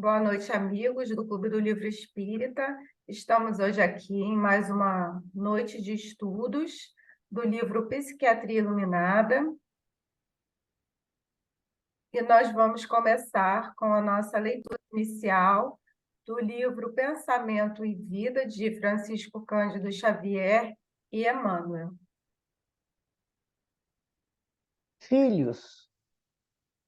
Boa noite, amigos do Clube do Livro Espírita. Estamos hoje aqui em mais uma noite de estudos do livro Psiquiatria Iluminada. E nós vamos começar com a nossa leitura inicial do livro Pensamento e Vida, de Francisco Cândido Xavier e Emmanuel. Filhos,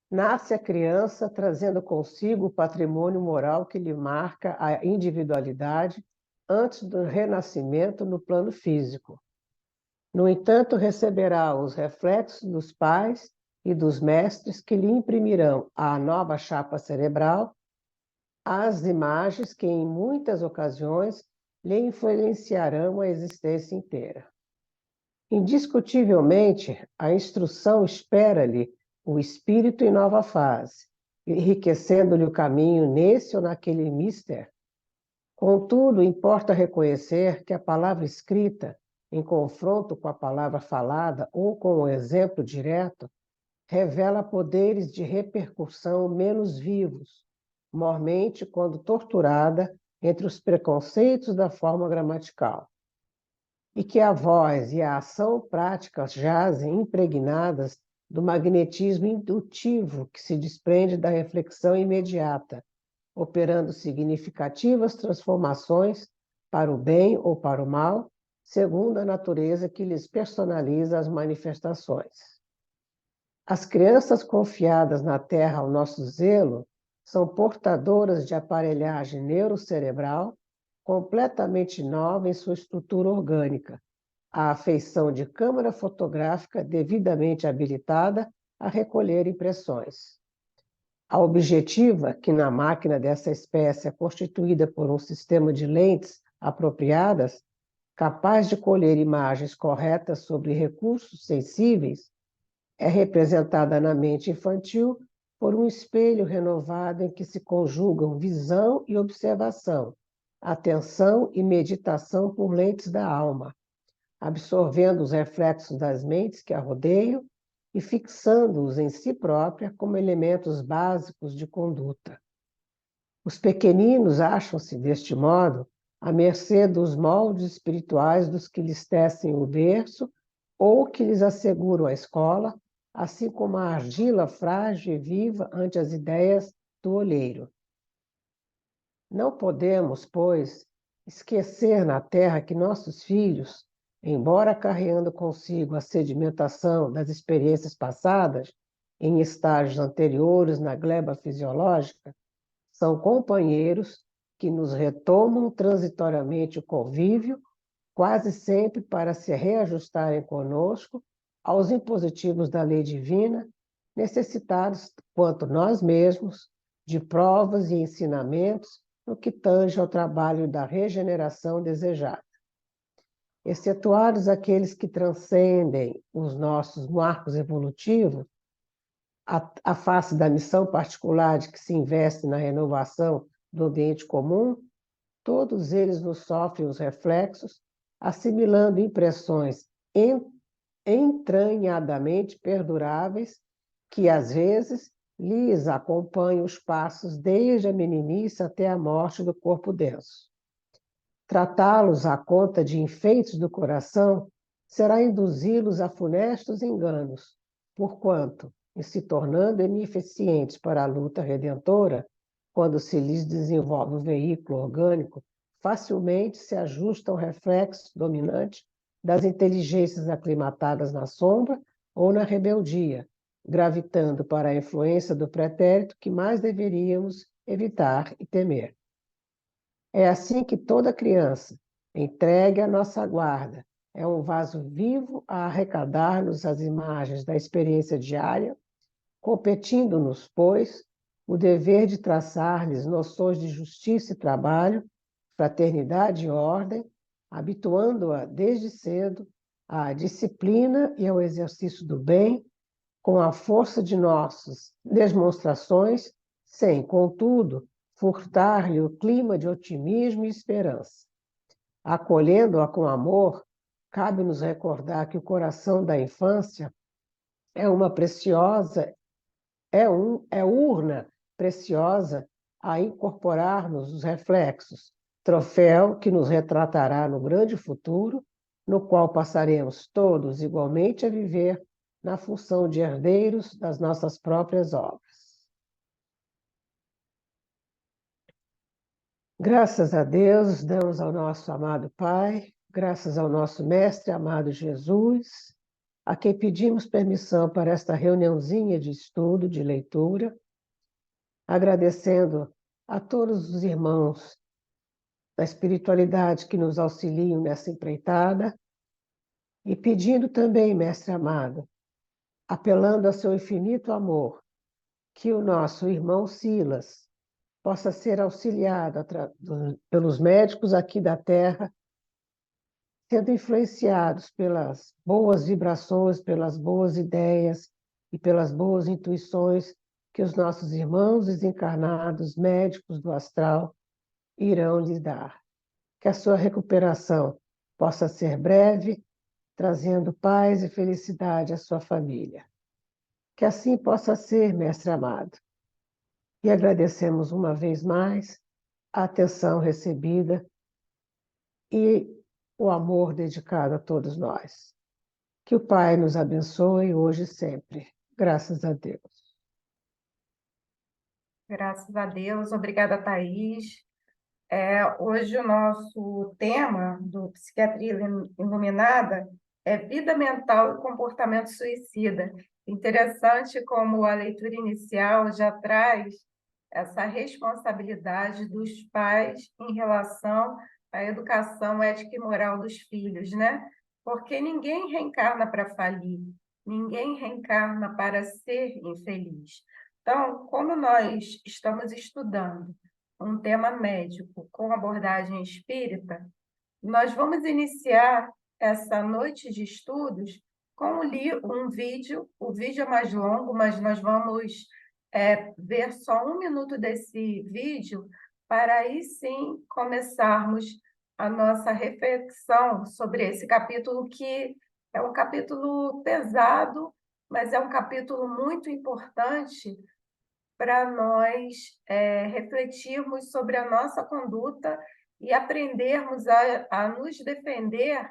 nasce a criança trazendo consigo o patrimônio moral que lhe marca a individualidade antes do renascimento no plano físico. No entanto, receberá os reflexos dos pais e dos mestres que lhe imprimirão à nova chapa cerebral as imagens que, em muitas ocasiões, lhe influenciarão a existência inteira. Indiscutivelmente, a instrução espera-lhe o espírito em nova fase, enriquecendo-lhe o caminho nesse ou naquele mister. Contudo, importa reconhecer que a palavra escrita, em confronto com a palavra falada ou com o exemplo direto, revela poderes de repercussão menos vivos, mormente quando torturada entre os preconceitos da forma gramatical, e que a voz e a ação prática jazem impregnadas do magnetismo indutivo que se desprende da reflexão imediata, operando significativas transformações para o bem ou para o mal, segundo a natureza que lhes personaliza as manifestações. As crianças confiadas na terra ao nosso zelo são portadoras de aparelhagem neurocerebral completamente nova em sua estrutura orgânica, à afeição de câmara fotográfica devidamente habilitada a recolher impressões. A objetiva, que na máquina dessa espécie é constituída por um sistema de lentes apropriadas, capaz de colher imagens corretas sobre recursos sensíveis, é representada na mente infantil por um espelho renovado em que se conjugam visão e observação, atenção e meditação por lentes da alma, absorvendo os reflexos das mentes que a rodeiam e fixando-os em si própria como elementos básicos de conduta. Os pequeninos acham-se, deste modo, à mercê dos moldes espirituais dos que lhes tecem o berço ou que lhes asseguram a escola, assim como a argila frágil e viva ante as ideias do olheiro. Não podemos, pois, esquecer na terra que nossos filhos, embora carregando consigo a sedimentação das experiências passadas em estágios anteriores na gleba fisiológica, são companheiros que nos retomam transitoriamente o convívio, quase sempre para se reajustarem conosco aos impositivos da lei divina, necessitados, quanto nós mesmos, de provas e ensinamentos no que tange ao trabalho da regeneração desejada. Excetuados aqueles que transcendem os nossos marcos evolutivos, a face da missão particular de que se investe na renovação do ambiente comum, todos eles nos sofrem os reflexos, assimilando impressões entranhadamente perduráveis que, às vezes, lhes acompanham os passos desde a meninice até a morte do corpo denso. Tratá-los à conta de enfeites do coração será induzi-los a funestos enganos, porquanto, em se tornando ineficientes para a luta redentora, quando se lhes desenvolve o veículo orgânico, facilmente se ajusta ao reflexo dominante das inteligências aclimatadas na sombra ou na rebeldia, gravitando para a influência do pretérito que mais deveríamos evitar e temer. É assim que toda criança, entregue à nossa guarda, é um vaso vivo a arrecadar-nos as imagens da experiência diária, competindo-nos, pois, o dever de traçar-lhes noções de justiça e trabalho, fraternidade e ordem, habituando-a desde cedo à disciplina e ao exercício do bem, com a força de nossas demonstrações, sem, contudo, furtar-lhe o clima de otimismo e esperança. Acolhendo-a com amor, cabe-nos recordar que o coração da infância é urna preciosa a incorporarmos os reflexos, troféu que nos retratará no grande futuro, no qual passaremos todos igualmente a viver na função de herdeiros das nossas próprias obras. Graças a Deus, damos ao nosso amado Pai, graças ao nosso Mestre amado Jesus, a quem pedimos permissão para esta reuniãozinha de estudo, de leitura, agradecendo a todos os irmãos da espiritualidade que nos auxiliam nessa empreitada e pedindo também, Mestre amado, apelando ao seu infinito amor, que o nosso irmão Silas possa ser auxiliado pelos médicos aqui da Terra, sendo influenciados pelas boas vibrações, pelas boas ideias e pelas boas intuições que os nossos irmãos desencarnados, médicos do astral, irão lhes dar. Que a sua recuperação possa ser breve, trazendo paz e felicidade à sua família. Que assim possa ser, Mestre amado. E agradecemos uma vez mais a atenção recebida e o amor dedicado a todos nós. Que o Pai nos abençoe hoje e sempre. Graças a Deus. Graças a Deus. Obrigada, Thaís. Hoje o nosso tema do Psiquiatria Iluminada é vida mental e comportamento suicida. Interessante como a leitura inicial já traz essa responsabilidade dos pais em relação à educação ética e moral dos filhos, né? Porque ninguém reencarna para falir, ninguém reencarna para ser infeliz. Então, como nós estamos estudando um tema médico com abordagem espírita, nós vamos iniciar essa noite de estudos com um vídeo. O vídeo é mais longo, mas nós vamos ver só 1 minuto desse vídeo para aí sim começarmos a nossa reflexão sobre esse capítulo, que é um capítulo pesado, mas é um capítulo muito importante para nós refletirmos sobre a nossa conduta e aprendermos a nos defender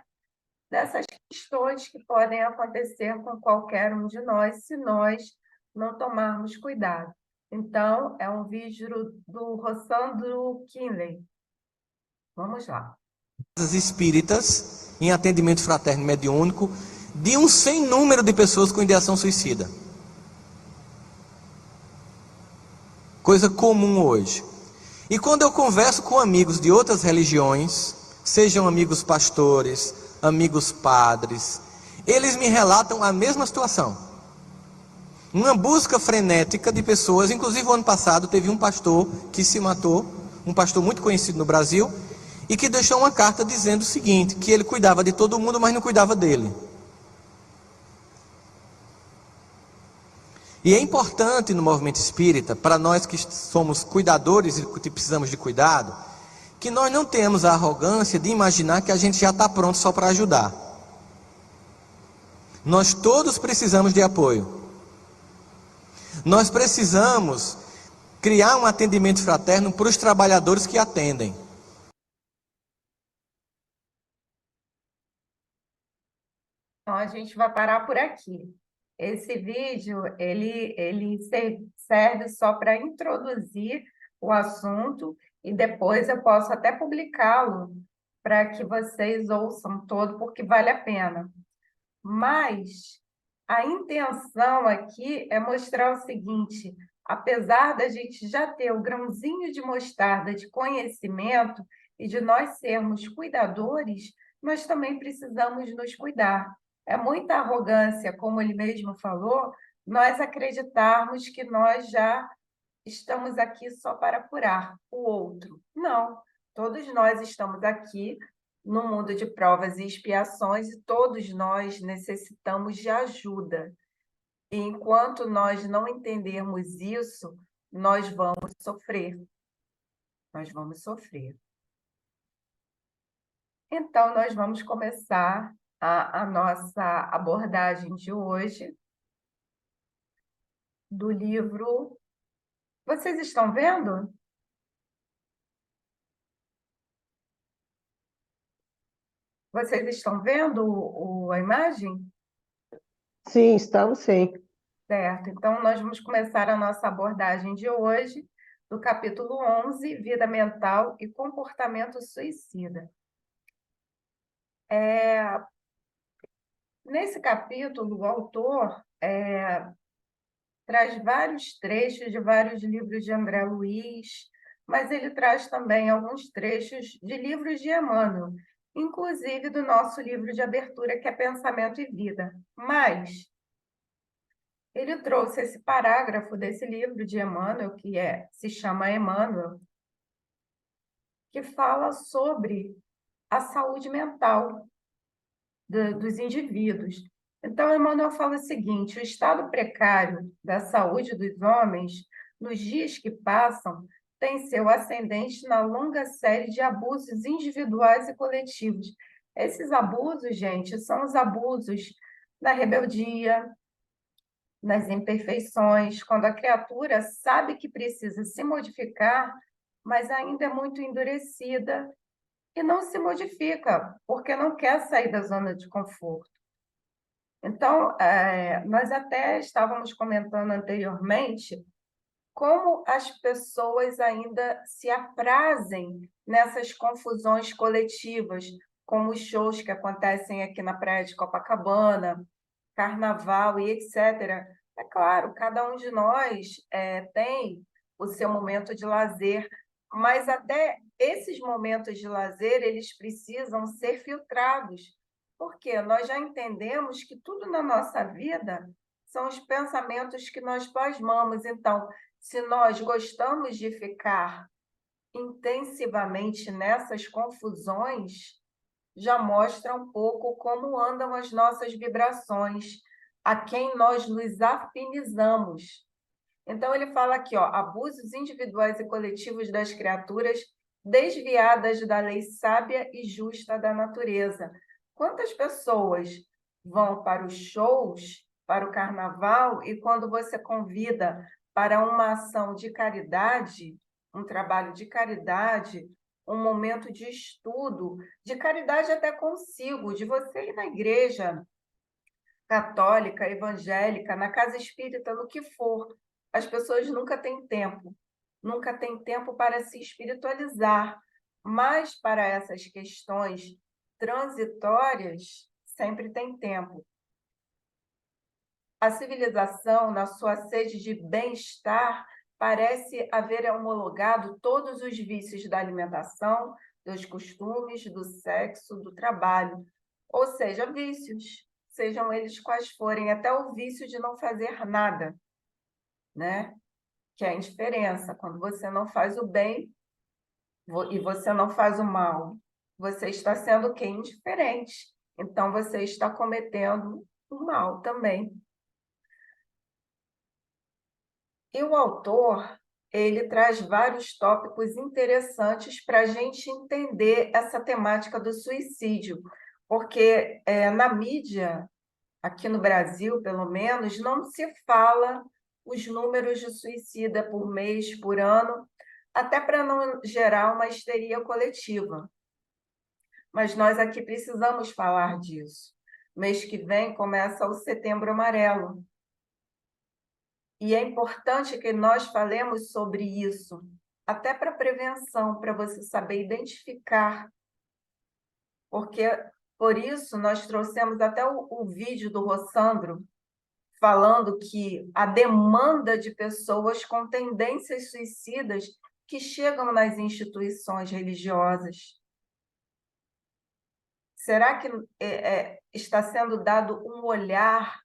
dessas questões que podem acontecer com qualquer um de nós se nós não tomarmos cuidado. Então, é um vídeo do Rossandro Kinley. Vamos lá. Espíritas em atendimento fraterno mediúnico de um sem número de pessoas com ideação suicida. Coisa comum hoje. E quando eu converso com amigos de outras religiões, sejam amigos pastores, amigos padres, eles me relatam a mesma situação. Uma busca frenética de pessoas. Inclusive, o ano passado teve um pastor que se matou, um pastor muito conhecido no Brasil, e que deixou uma carta dizendo o seguinte, que ele cuidava de todo mundo, mas não cuidava dele. E é importante no movimento espírita, para nós que somos cuidadores e que precisamos de cuidado, que nós não tenhamos a arrogância de imaginar que a gente já está pronto só para ajudar. Nós todos precisamos de apoio. Nós precisamos criar um atendimento fraterno para os trabalhadores que atendem. Então, a gente vai parar por aqui. Esse vídeo, ele serve só para introduzir o assunto e depois eu posso até publicá-lo para que vocês ouçam todo, porque vale a pena. Mas a intenção aqui é mostrar o seguinte: apesar da gente já ter o grãozinho de mostarda de conhecimento e de nós sermos cuidadores, nós também precisamos nos cuidar. É muita arrogância, como ele mesmo falou, nós acreditarmos que nós já estamos aqui só para curar o outro. Não, todos nós estamos aqui no mundo de provas e expiações e todos nós necessitamos de ajuda. E enquanto nós não entendermos isso, nós vamos sofrer. Nós vamos sofrer. Então, nós vamos começar a nossa abordagem de hoje do livro. Vocês estão vendo? Vocês estão vendo a imagem? Sim, estamos sim. Certo. Então, nós vamos começar a nossa abordagem de hoje, do capítulo 11, Vida Mental e Comportamento Suicida. Nesse capítulo, o autor traz vários trechos de vários livros de André Luiz, mas ele traz também alguns trechos de livros de Emmanuel, inclusive do nosso livro de abertura, que é Pensamento e Vida. Mas ele trouxe esse parágrafo desse livro de Emmanuel, se chama Emmanuel, que fala sobre a saúde mental dos indivíduos. Então, Emmanuel fala o seguinte: o estado precário da saúde dos homens, nos dias que passam, tem seu ascendente na longa série de abusos individuais e coletivos. Esses abusos, gente, são os abusos na rebeldia, nas imperfeições, quando a criatura sabe que precisa se modificar, mas ainda é muito endurecida e não se modifica, porque não quer sair da zona de conforto. Então, nós até estávamos comentando anteriormente como as pessoas ainda se aprazem nessas confusões coletivas, como os shows que acontecem aqui na Praia de Copacabana, carnaval e etc. É claro, cada um de nós tem o seu momento de lazer, mas até esses momentos de lazer, eles precisam ser filtrados, porque nós já entendemos que tudo na nossa vida são os pensamentos que nós plasmamos. Então, se nós gostamos de ficar intensivamente nessas confusões, já mostra um pouco como andam as nossas vibrações, a quem nós nos afinizamos. Então, ele fala aqui, ó, abusos individuais e coletivos das criaturas desviadas da lei sábia e justa da natureza. Quantas pessoas vão para os shows, para o carnaval, e quando você convida para uma ação de caridade, um trabalho de caridade, um momento de estudo, de caridade até consigo, de você ir na igreja católica, evangélica, na casa espírita, no que for, as pessoas nunca têm tempo para se espiritualizar, mas para essas questões transitórias, sempre tem tempo. A civilização, na sua sede de bem-estar, parece haver homologado todos os vícios da alimentação, dos costumes, do sexo, do trabalho, ou seja, vícios, sejam eles quais forem, até o vício de não fazer nada, né? Que é a indiferença, quando você não faz o bem e você não faz o mal, você está sendo o quê? Indiferente. Então, você está cometendo o mal também. E o autor, ele traz vários tópicos interessantes para a gente entender essa temática do suicídio, porque na mídia, aqui no Brasil, pelo menos, não se fala os números de suicida por mês, por ano, até para não gerar uma histeria coletiva. Mas nós aqui precisamos falar disso. Mês que vem começa o Setembro Amarelo. E é importante que nós falemos sobre isso, até para prevenção, para você saber identificar. Porque, por isso, nós trouxemos até o vídeo do Rossandro, falando que a demanda de pessoas com tendências suicidas que chegam nas instituições religiosas. Será que está sendo dado um olhar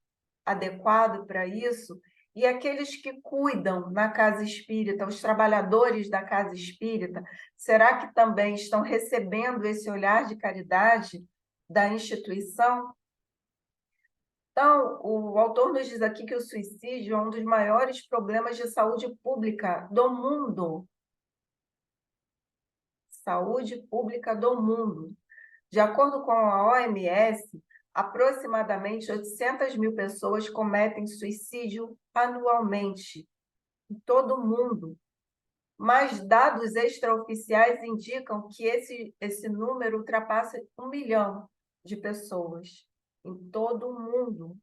adequado para isso? E aqueles que cuidam na casa espírita, os trabalhadores da casa espírita, será que também estão recebendo esse olhar de caridade da instituição? Então, o autor nos diz aqui que o suicídio é um dos maiores problemas de saúde pública do mundo. Saúde pública do mundo. De acordo com a OMS, aproximadamente 800 mil pessoas cometem suicídio anualmente, em todo o mundo. Mas dados extraoficiais indicam que esse número ultrapassa 1 milhão. de pessoas em todo o mundo.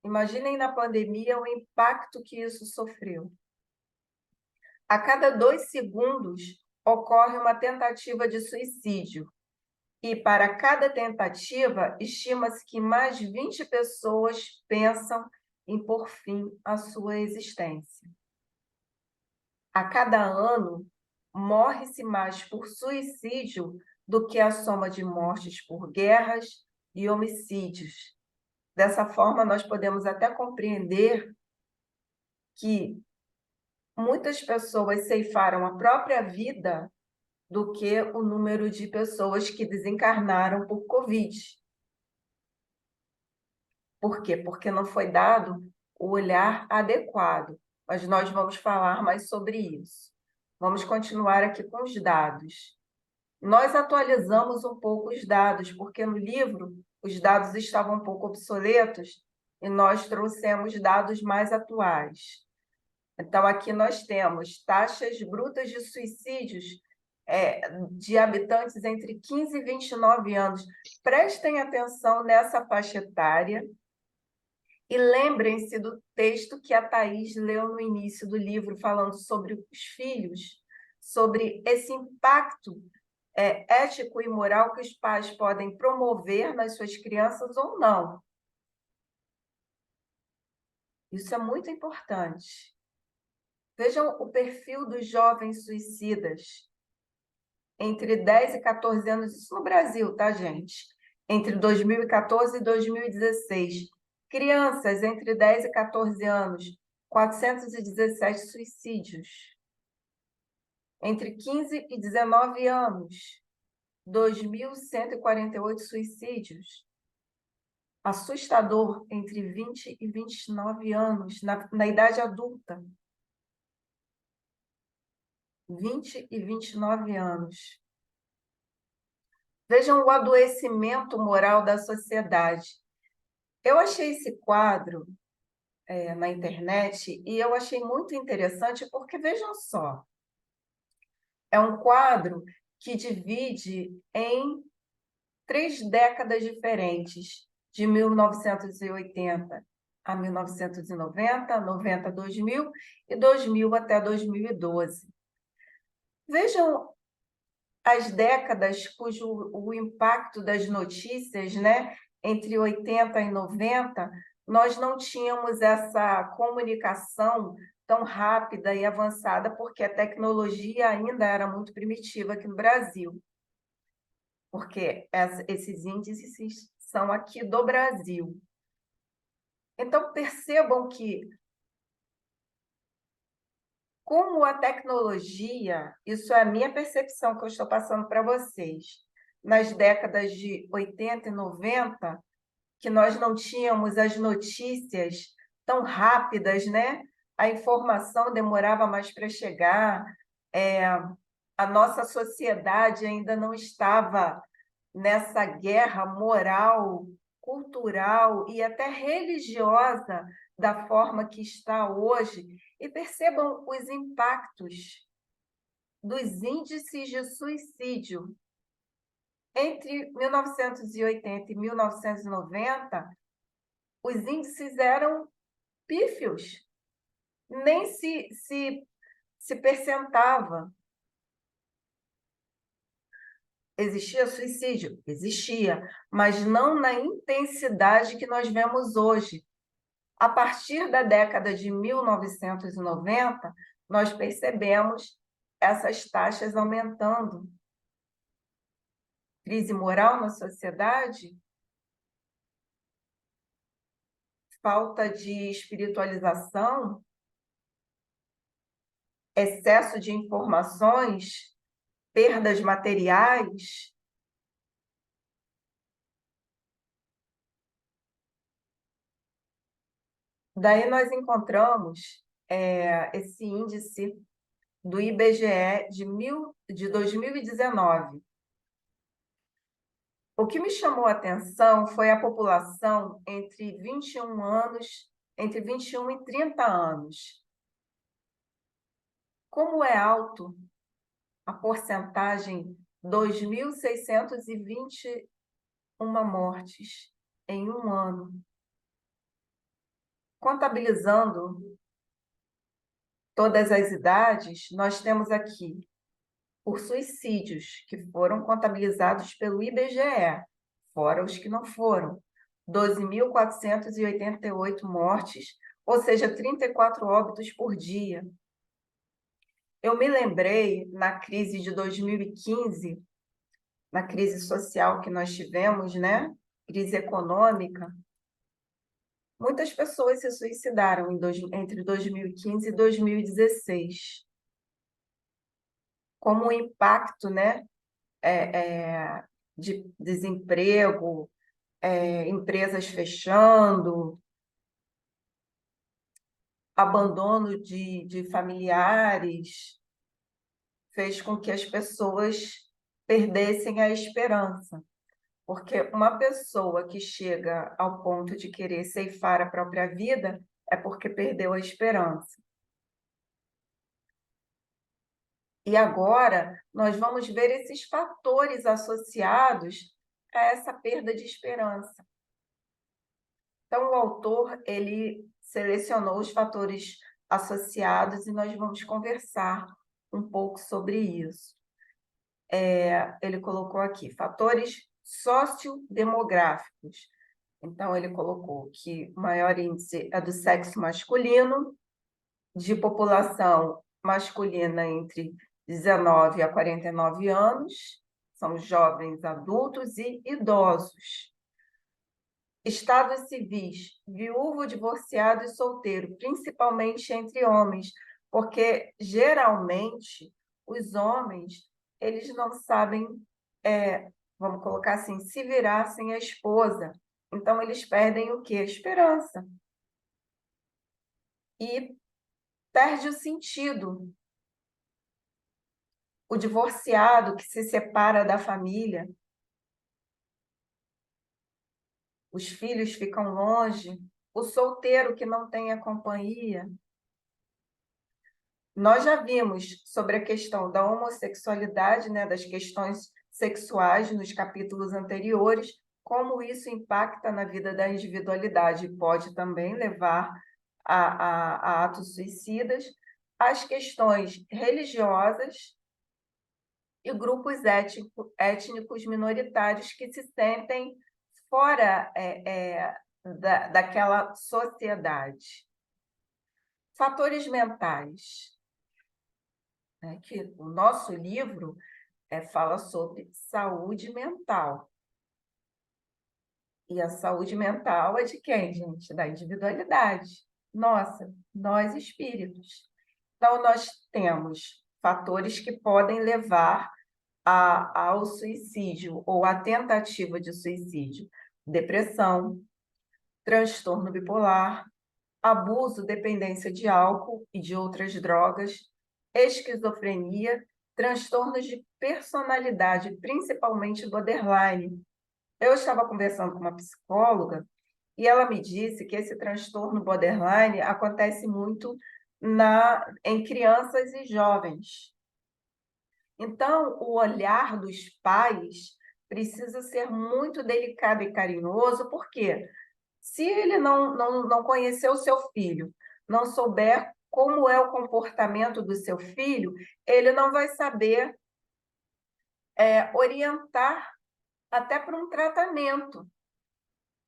Imaginem na pandemia o impacto que isso sofreu. A cada 2 segundos ocorre uma tentativa de suicídio. E para cada tentativa, estima-se que mais de 20 pessoas pensam em pôr fim à sua existência. A cada ano, morre-se mais por suicídio do que a soma de mortes por guerras e homicídios. Dessa forma, nós podemos até compreender que muitas pessoas ceifaram a própria vida do que o número de pessoas que desencarnaram por Covid. Por quê? Porque não foi dado o olhar adequado. Mas nós vamos falar mais sobre isso. Vamos continuar aqui com os dados. Nós atualizamos um pouco os dados, porque no livro os dados estavam um pouco obsoletos e nós trouxemos dados mais atuais. Então, aqui nós temos taxas brutas de suicídios de habitantes entre 15 e 29 anos. Prestem atenção nessa faixa etária e lembrem-se do texto que a Thaís leu no início do livro, falando sobre os filhos, sobre esse impacto ético e moral que os pais podem promover nas suas crianças ou não. Isso é muito importante. Vejam o perfil dos jovens suicidas. Entre 10 e 14 anos, isso no Brasil, tá, gente? Entre 2014 e 2016. Crianças entre 10 e 14 anos, 417 suicídios. Entre 15 e 19 anos, 2.148 suicídios. Assustador entre 20 e 29 anos, na idade adulta. 20 e 29 anos. Vejam o adoecimento moral da sociedade. Eu achei esse quadro na internet e eu achei muito interessante porque, vejam só, é um quadro que divide em 3 décadas diferentes, de 1980 a 1990, 90 a 2000 e 2000 até 2012. Vejam as décadas cujo o impacto das notícias, né, entre 80 e 90, nós não tínhamos essa comunicação tão rápida e avançada, porque a tecnologia ainda era muito primitiva aqui no Brasil. Porque esses índices são aqui do Brasil. Então, percebam que, como a tecnologia, isso é a minha percepção que eu estou passando para vocês, nas décadas de 80 e 90, que nós não tínhamos as notícias tão rápidas, né? A informação demorava mais para chegar, a nossa sociedade ainda não estava nessa guerra moral, cultural e até religiosa da forma que está hoje, e percebam os impactos dos índices de suicídio. Entre 1980 e 1990, os índices eram pífios, nem se percentava. Existia suicídio? Existia, mas não na intensidade que nós vemos hoje. A partir da década de 1990, nós percebemos essas taxas aumentando. Crise moral na sociedade, falta de espiritualização, excesso de informações, perdas materiais. Daí nós encontramos esse índice do IBGE de 2019. O que me chamou a atenção foi a população entre 21 anos, entre 21 e 30 anos. Como é alto a porcentagem 2.621 mortes em um ano. Contabilizando todas as idades, nós temos aqui, por suicídios que foram contabilizados pelo IBGE, fora os que não foram, 12.488 mortes, ou seja, 34 óbitos por dia. Eu me lembrei, na crise de 2015, na crise social que nós tivemos, né? Crise econômica, muitas pessoas se suicidaram entre 2015 e 2016. Como o impacto, né, de desemprego, empresas fechando, abandono de familiares, fez com que as pessoas perdessem a esperança. Porque uma pessoa que chega ao ponto de querer ceifar a própria vida é porque perdeu a esperança. E agora nós vamos ver esses fatores associados a essa perda de esperança. Então, o autor, ele selecionou os fatores associados e nós vamos conversar um pouco sobre isso. Ele colocou aqui, fatores sociodemográficos. Então, ele colocou que o maior índice é do sexo masculino, de população masculina entre 19 a 49 anos, são jovens adultos e idosos. Estados civis, viúvo, divorciado e solteiro, principalmente entre homens, porque geralmente os homens, eles não sabem, vamos colocar assim, se virar sem a esposa. Então, eles perdem o quê? A esperança. E perde o sentido. O divorciado que se separa da família, os filhos ficam longe, o solteiro que não tem a companhia. Nós já vimos sobre a questão da homossexualidade, né, das questões sexuais nos capítulos anteriores, como isso impacta na vida da individualidade e pode também levar a atos suicidas, as questões religiosas e grupos étnicos minoritários que se sentem fora daquela sociedade. Fatores mentais, né, que o nosso livro fala sobre saúde mental. E a saúde mental é de quem, gente? Da individualidade. Nossa, nós espíritos. Então, nós temos fatores que podem levar ao suicídio ou à tentativa de suicídio: depressão, transtorno bipolar, abuso, dependência de álcool e de outras drogas, esquizofrenia, transtornos de personalidade, principalmente borderline. Eu estava conversando com uma psicóloga e ela me disse que esse transtorno borderline acontece muito em crianças e jovens. Então, o olhar dos pais precisa ser muito delicado e carinhoso, porque se ele não conhecer o seu filho, não souber como é o comportamento do seu filho, ele não vai saber orientar até para um tratamento.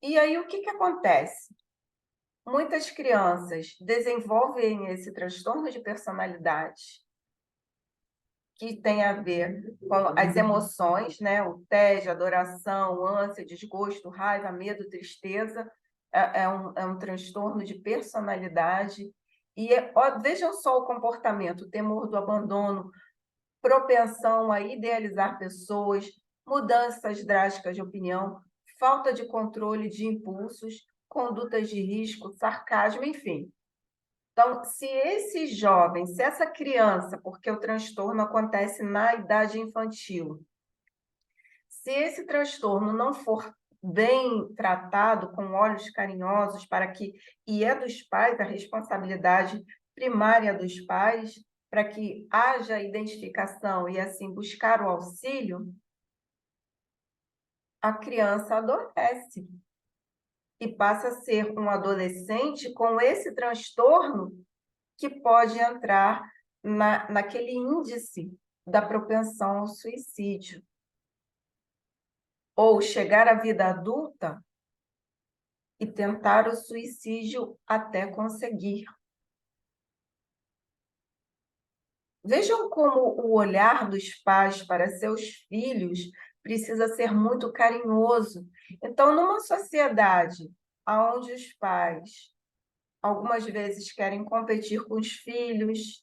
E aí, o que acontece? Muitas crianças desenvolvem esse transtorno de personalidade, que tem a ver com as emoções, né? O tédio, adoração, ânsia, desgosto, raiva, medo, tristeza, é um transtorno de personalidade. E vejam só o comportamento: temor do abandono, propensão a idealizar pessoas, mudanças drásticas de opinião, falta de controle de impulsos, condutas de risco, sarcasmo, enfim. Então, se esse jovem, se essa criança, porque o transtorno acontece na idade infantil, se esse transtorno não for bem tratado, com olhos carinhosos, e é dos pais, a responsabilidade primária dos pais, para que haja identificação e, assim, buscar o auxílio, a criança adoece e passa a ser um adolescente com esse transtorno que pode entrar naquele índice da propensão ao suicídio. Ou chegar à vida adulta e tentar o suicídio até conseguir. Vejam como o olhar dos pais para seus filhos precisa ser muito carinhoso. Então, numa sociedade onde os pais, algumas vezes, querem competir com os filhos,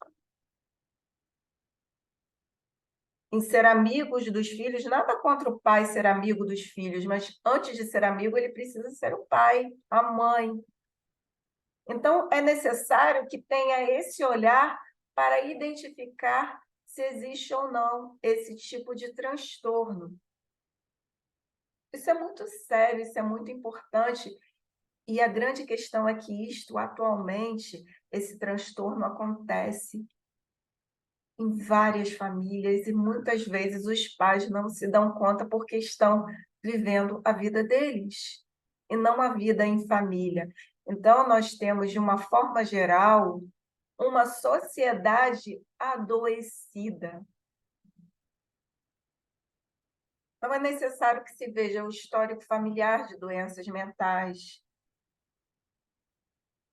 em ser amigos dos filhos, nada contra o pai ser amigo dos filhos, mas antes de ser amigo, ele precisa ser o pai, a mãe. Então, é necessário que tenha esse olhar para identificar se existe ou não esse tipo de transtorno. Isso é muito sério, isso é muito importante. E a grande questão é que isto, atualmente, esse transtorno acontece em várias famílias e muitas vezes os pais não se dão conta porque estão vivendo a vida deles e não a vida em família. Então, nós temos, de uma forma geral, uma sociedade adoecida. Então, é necessário que se veja o histórico familiar de doenças mentais,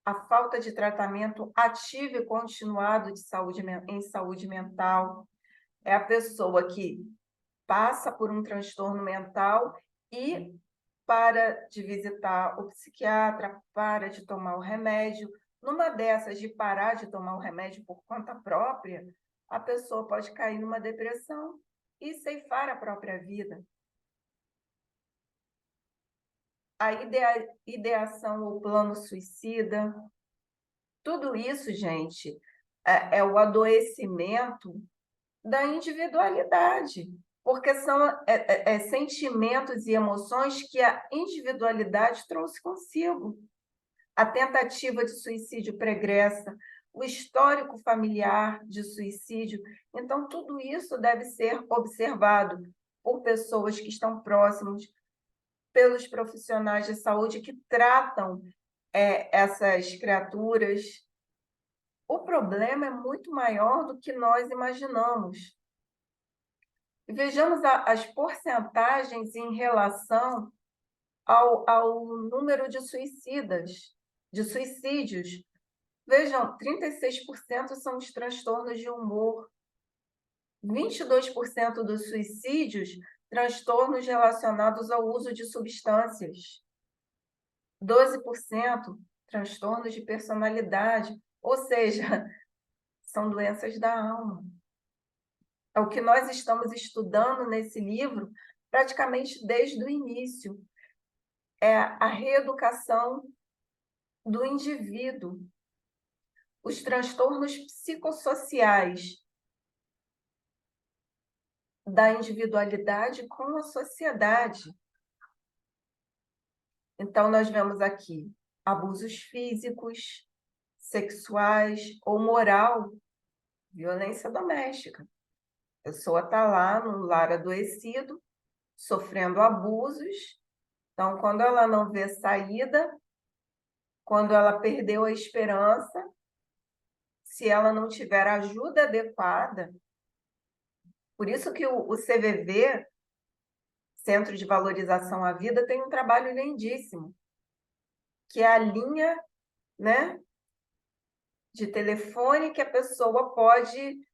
a falta de tratamento ativo e continuado em saúde mental. É a pessoa que passa por um transtorno mental e para de visitar o psiquiatra, para de tomar o remédio. Numa dessas de parar de tomar o remédio por conta própria, a pessoa pode cair numa depressão e ceifar a própria vida. A ideação ou plano suicida, tudo isso, gente, é o adoecimento da individualidade, porque são sentimentos e emoções que a individualidade trouxe consigo. A tentativa de suicídio pregressa, o histórico familiar de suicídio. Então, tudo isso deve ser observado por pessoas que estão próximas, pelos profissionais de saúde que tratam essas criaturas. O problema é muito maior do que nós imaginamos. Vejamos as porcentagens em relação ao número de suicídios. Vejam, 36% são os transtornos de humor, 22% dos suicídios, transtornos relacionados ao uso de substâncias, 12% transtornos de personalidade, ou seja, são doenças da alma. É o que nós estamos estudando nesse livro praticamente desde o início. É a reeducação do indivíduo, os transtornos psicossociais da individualidade com a sociedade. Então, nós vemos aqui abusos físicos, sexuais ou moral, violência doméstica. A pessoa está lá num lar adoecido, sofrendo abusos. Então, quando ela não vê saída, quando ela perdeu a esperança, se ela não tiver ajuda adequada, por isso que o CVV, Centro de Valorização à Vida, tem um trabalho lindíssimo, que é a linha, né, de telefone que a pessoa pode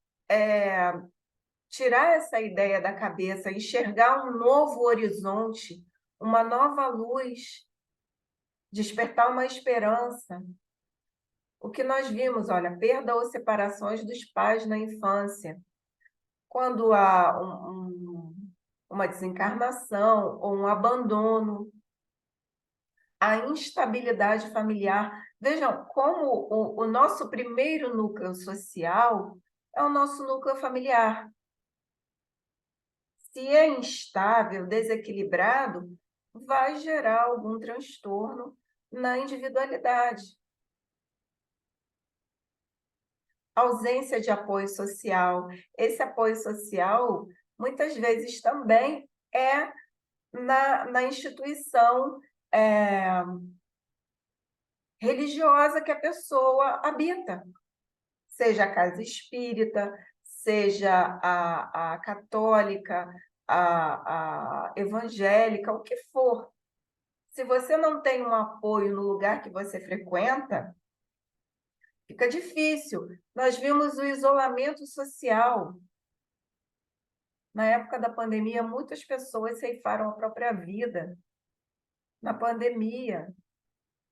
tirar essa ideia da cabeça, enxergar um novo horizonte, uma nova luz, despertar uma esperança. O que nós vimos, olha, perda ou separações dos pais na infância. Quando há uma desencarnação ou um abandono, a instabilidade familiar. Vejam como o nosso primeiro núcleo social é o nosso núcleo familiar. Se é instável, desequilibrado, vai gerar algum transtorno na individualidade. ausência de apoio social. Esse apoio social, muitas vezes, também é na instituição religiosa que a pessoa habita, seja a casa espírita, seja a católica, a evangélica, o que for. Se você não tem um apoio no lugar que você frequenta, fica difícil. Nós vimos o isolamento social. Na época da pandemia, muitas pessoas ceifaram a própria vida na pandemia,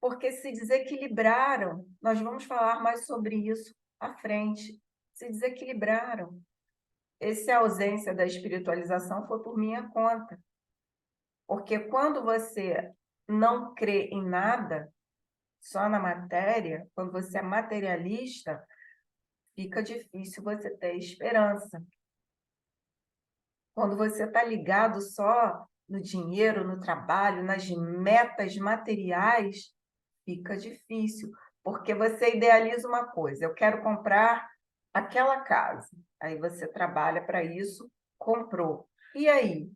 porque se desequilibraram. Nós vamos falar mais sobre isso à frente. Se desequilibraram. Essa ausência da espiritualização foi por minha conta. Porque quando você não crê em nada, só na matéria, quando você é materialista, fica difícil você ter esperança. Quando você está ligado só no dinheiro, no trabalho, nas metas materiais, fica difícil, porque você idealiza uma coisa, eu quero comprar aquela casa. Aí você trabalha para isso, comprou. E aí?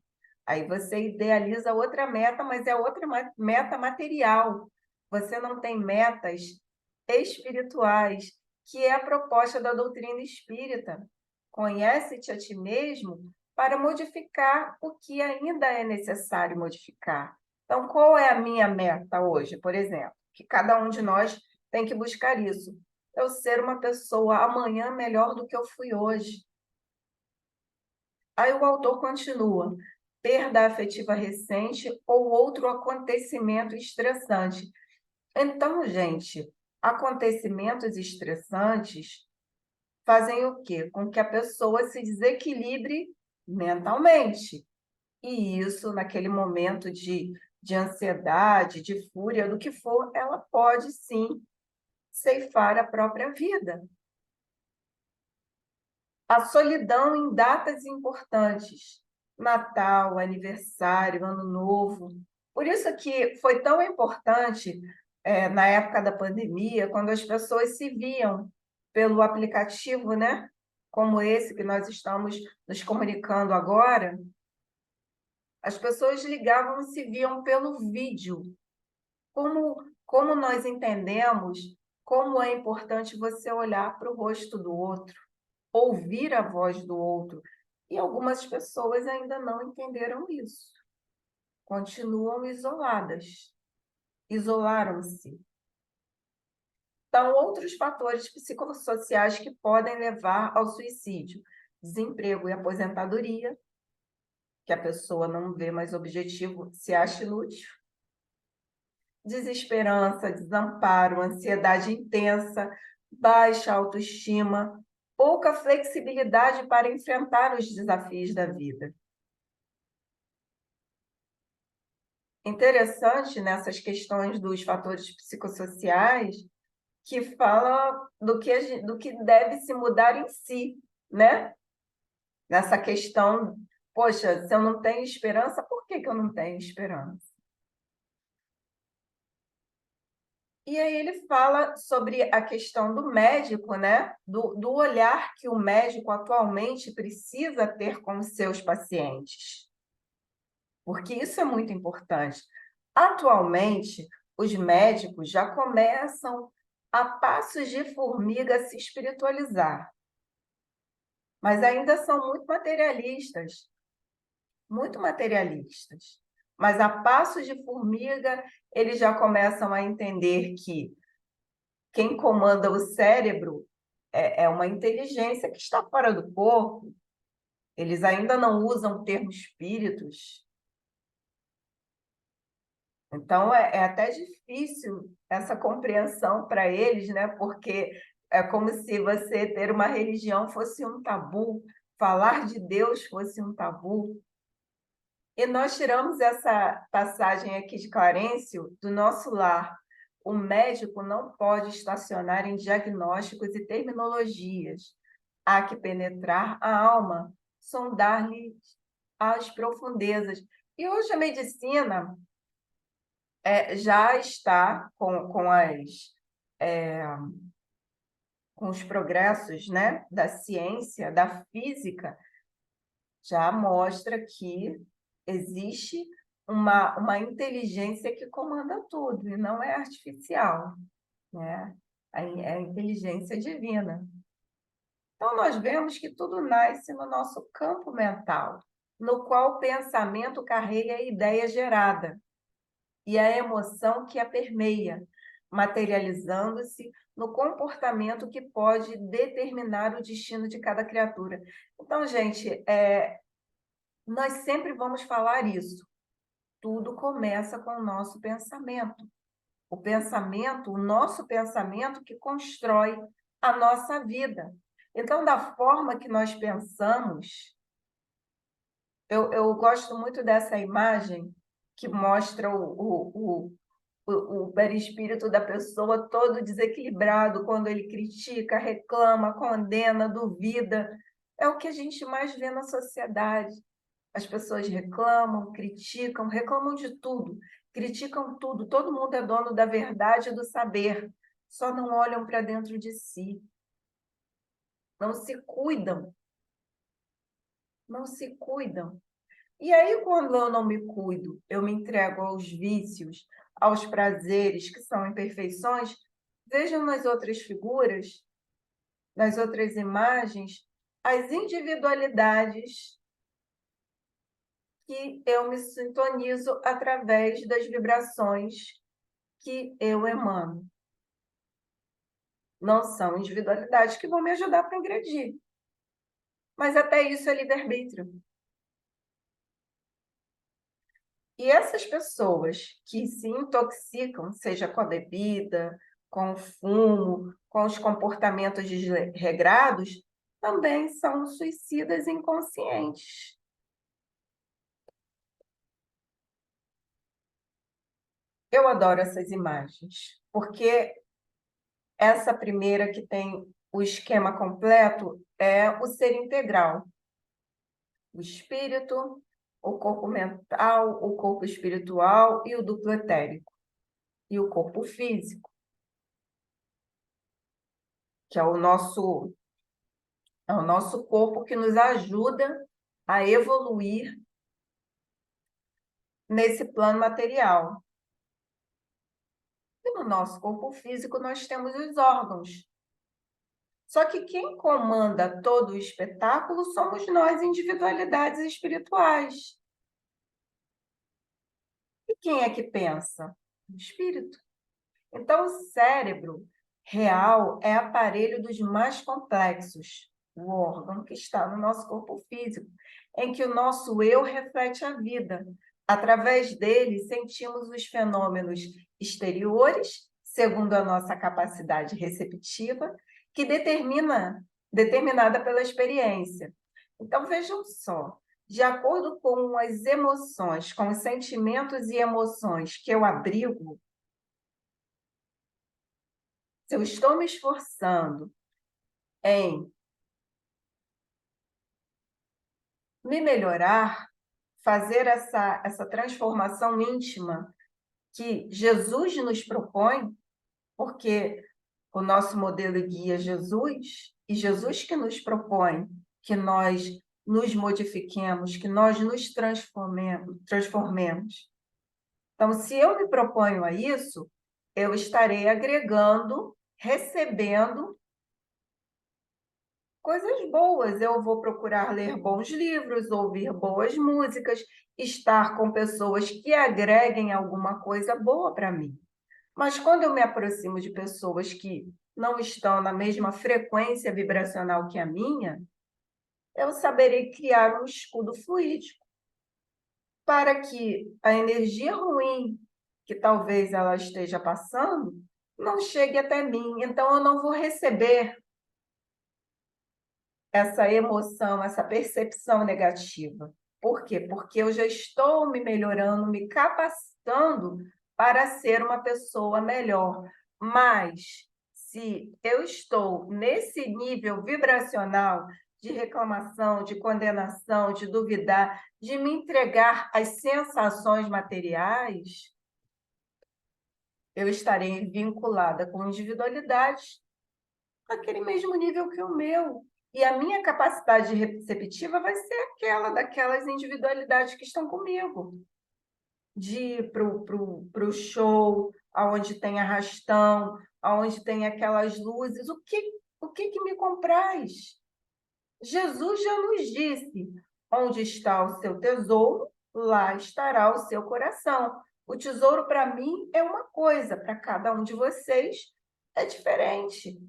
Aí você idealiza outra meta, mas é outra meta material. Você não tem metas espirituais, que é a proposta da doutrina espírita. Conhece-te a ti mesmo para modificar o que ainda é necessário modificar. Então, qual é a minha meta hoje, por exemplo? Que cada um de nós tem que buscar isso. Eu ser uma pessoa amanhã melhor do que eu fui hoje. Aí o autor continua: perda afetiva recente ou outro acontecimento estressante. Então, gente, acontecimentos estressantes fazem o quê? Com que a pessoa se desequilibre mentalmente. E isso, naquele momento de ansiedade, de fúria, do que for, ela pode sim ceifar a própria vida. A solidão em datas importantes, Natal, aniversário, Ano Novo. Por isso que foi tão importante, na época da pandemia, quando as pessoas se viam pelo aplicativo, né? Como esse que nós estamos nos comunicando agora, as pessoas ligavam e se viam pelo vídeo. Como nós entendemos como é importante você olhar para o rosto do outro, ouvir a voz do outro. E algumas pessoas ainda não entenderam isso. Continuam isoladas. Isolaram-se. Então, outros fatores psicossociais que podem levar ao suicídio: desemprego e aposentadoria, que a pessoa não vê mais objetivo, se acha inútil. Desesperança, desamparo, ansiedade intensa, baixa autoestima, pouca flexibilidade para enfrentar os desafios da vida. Interessante nessas questões dos fatores psicossociais que fala do que deve se mudar em si, né? Nessa questão, poxa, se eu não tenho esperança, por que eu não tenho esperança? E aí ele fala sobre a questão do médico, né? Do olhar que o médico atualmente precisa ter com os seus pacientes. Porque isso é muito importante. Atualmente, os médicos já começam a passos de formiga a se espiritualizar, mas ainda são muito materialistas, muito materialistas. Mas a passos de formiga, eles já começam a entender que quem comanda o cérebro é uma inteligência que está fora do corpo. Eles ainda não usam o termo espíritos. Então, é até difícil essa compreensão para eles, né? Porque é como se você ter uma religião fosse um tabu, falar de Deus fosse um tabu. E nós tiramos essa passagem aqui de Clarencio do nosso lar. O médico não pode estacionar em diagnósticos e terminologias. Há que penetrar a alma, sondar-lhe as profundezas. E hoje a medicina já está com com os progressos, né, da ciência, da física, já mostra que existe uma inteligência que comanda tudo, e não é artificial, né? É a inteligência divina. Então, nós vemos que tudo nasce no nosso campo mental, no qual o pensamento carrega a ideia gerada e a emoção que a permeia, materializando-se no comportamento que pode determinar o destino de cada criatura. Então, gente, nós sempre vamos falar isso. Tudo começa com o nosso pensamento. O pensamento, o nosso pensamento que constrói a nossa vida. Então, da forma que nós pensamos, eu gosto muito dessa imagem que mostra o perispírito da pessoa todo desequilibrado quando ele critica, reclama, condena, duvida. É o que a gente mais vê na sociedade. As pessoas reclamam, reclamam de tudo, criticam tudo. Todo mundo é dono da verdade e do saber, só não olham para dentro de si. Não se cuidam. Não se cuidam. E aí, quando eu não me cuido, eu me entrego aos vícios, aos prazeres, que são imperfeições, vejam nas outras figuras, nas outras imagens, as individualidades que eu me sintonizo através das vibrações que eu emano. Não são individualidades que vão me ajudar a progredir. Mas até isso é livre-arbítrio. E essas pessoas que se intoxicam, seja com a bebida, com o fumo, com os comportamentos desregrados, também são suicidas inconscientes. Eu adoro essas imagens, porque essa primeira que tem o esquema completo é o ser integral. O espírito, o corpo mental, o corpo espiritual e o duplo etérico. E o corpo físico, que é o nosso corpo que nos ajuda a evoluir nesse plano material. E no nosso corpo físico nós temos os órgãos. Só que quem comanda todo o espetáculo somos nós, individualidades espirituais. E quem é que pensa? O espírito. Então, o cérebro real é aparelho dos mais complexos, o órgão que está no nosso corpo físico, em que o nosso eu reflete a vida. Através dele, sentimos os fenômenos exteriores, segundo a nossa capacidade receptiva, que determinada pela experiência. Então, vejam só, de acordo com as emoções, com os sentimentos e emoções que eu abrigo, se eu estou me esforçando em me melhorar, fazer essa transformação íntima que Jesus nos propõe, porque o nosso modelo guia é Jesus, e Jesus que nos propõe que nós nos modifiquemos, que nós nos transformemos. Então, se eu me proponho a isso, eu estarei agregando, recebendo coisas boas. Eu vou procurar ler bons livros, ouvir boas músicas, estar com pessoas que agreguem alguma coisa boa para mim. Mas quando eu me aproximo de pessoas que não estão na mesma frequência vibracional que a minha, eu saberei criar um escudo fluídico para que a energia ruim que talvez ela esteja passando não chegue até mim. Então, eu não vou receber essa emoção, essa percepção negativa. Por quê? Porque eu já estou me melhorando, me capacitando para ser uma pessoa melhor. Mas, se eu estou nesse nível vibracional de reclamação, de condenação, de duvidar, de me entregar às sensações materiais, eu estarei vinculada com individualidades naquele mesmo nível que o meu. E a minha capacidade receptiva vai ser aquela daquelas individualidades que estão comigo. De ir para o show, aonde tem arrastão, aonde tem aquelas luzes. O que me compraz? Jesus já nos disse: onde está o seu tesouro, lá estará o seu coração. O tesouro, para mim, é uma coisa, para cada um de vocês é diferente.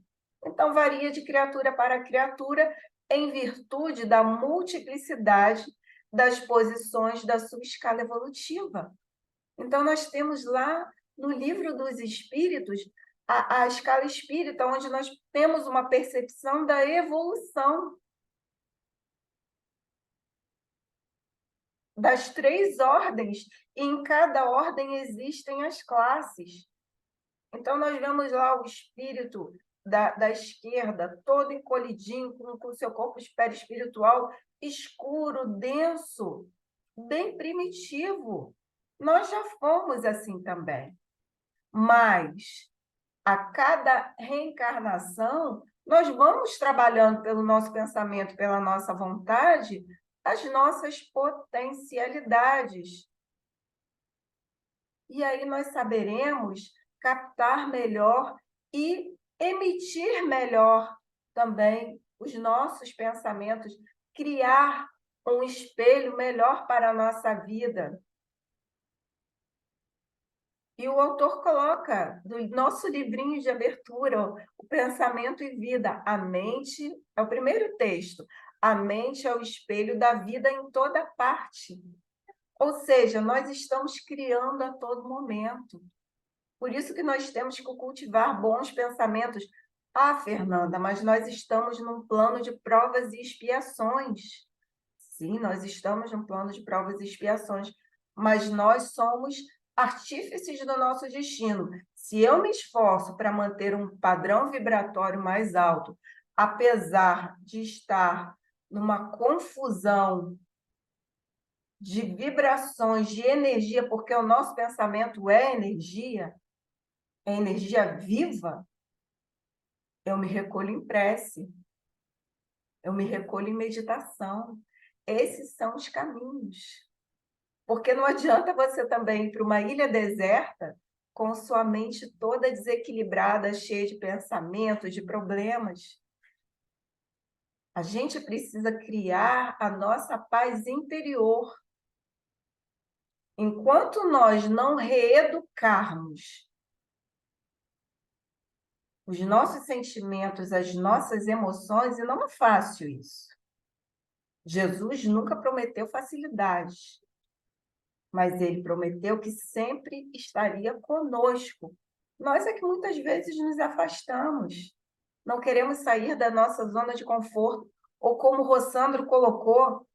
Então, varia de criatura para criatura, em virtude da multiplicidade das posições da sua escala evolutiva. Então, nós temos lá no Livro dos Espíritos a escala espírita, onde nós temos uma percepção da evolução das 3 ordens, e em cada ordem existem as classes. Então, nós vemos lá o espírito da esquerda, todo encolhidinho, com o seu corpo espiritual escuro, denso, bem primitivo. Nós já fomos assim também. Mas, a cada reencarnação, nós vamos trabalhando pelo nosso pensamento, pela nossa vontade, as nossas potencialidades. E aí nós saberemos captar melhor e emitir melhor também os nossos pensamentos, criar um espelho melhor para a nossa vida. E o autor coloca no nosso livrinho de abertura, o Pensamento e Vida. A mente, é o primeiro texto, a mente é o espelho da vida em toda parte. Ou seja, nós estamos criando a todo momento. Por isso que nós temos que cultivar bons pensamentos. Ah, Fernanda, mas nós estamos num plano de provas e expiações. Sim, nós estamos num plano de provas e expiações, mas nós somos artífices do nosso destino. Se eu me esforço para manter um padrão vibratório mais alto, apesar de estar numa confusão de vibrações, de energia, porque o nosso pensamento é energia viva, eu me recolho em prece, eu me recolho em meditação. Esses são os caminhos. Porque não adianta você também ir para uma ilha deserta com sua mente toda desequilibrada, cheia de pensamentos, de problemas. A gente precisa criar a nossa paz interior. Enquanto nós não reeducarmos os nossos sentimentos, as nossas emoções, e não é fácil isso. Jesus nunca prometeu facilidade, mas ele prometeu que sempre estaria conosco. Nós é que muitas vezes nos afastamos, não queremos sair da nossa zona de conforto, ou como o Rossandro colocou,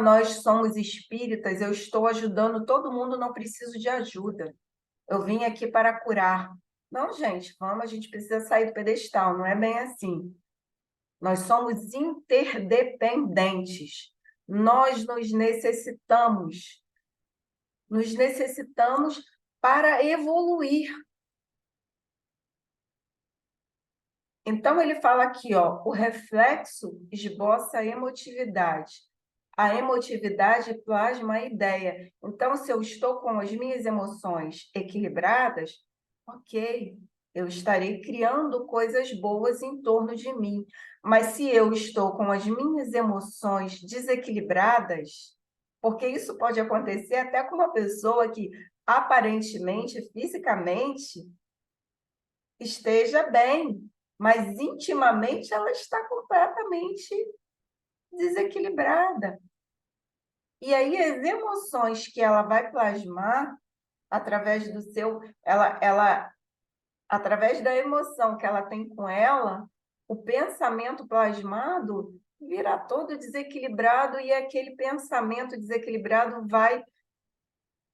nós somos espíritas, eu estou ajudando todo mundo, não preciso de ajuda. Eu vim aqui para curar. Não, gente, a gente precisa sair do pedestal, não é bem assim. Nós somos interdependentes. Nós nos necessitamos para evoluir. Então, ele fala aqui, o reflexo esboça a emotividade. A emotividade plasma a ideia. Então, se eu estou com as minhas emoções equilibradas, ok, eu estarei criando coisas boas em torno de mim. Mas se eu estou com as minhas emoções desequilibradas, porque isso pode acontecer até com uma pessoa que aparentemente, fisicamente, esteja bem, mas intimamente ela está completamente desequilibrada. E aí as emoções que ela vai plasmar através do seu, através da emoção que ela tem com ela, o pensamento plasmado vira todo desequilibrado e aquele pensamento desequilibrado vai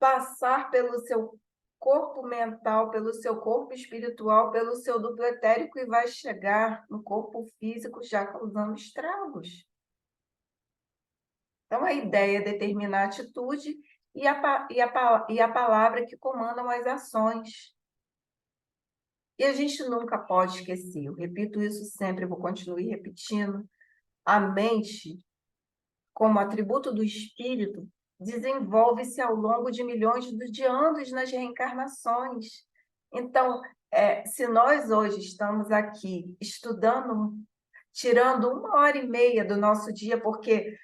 passar pelo seu corpo mental, pelo seu corpo espiritual, pelo seu duplo etérico e vai chegar no corpo físico já causando estragos. Então, a ideia é determinar a atitude e a palavra que comandam as ações. E a gente nunca pode esquecer, eu repito isso sempre, vou continuar repetindo, a mente, como atributo do espírito, desenvolve-se ao longo de milhões de anos nas reencarnações. Então, se nós hoje estamos aqui estudando, tirando 1h30 do nosso dia, porque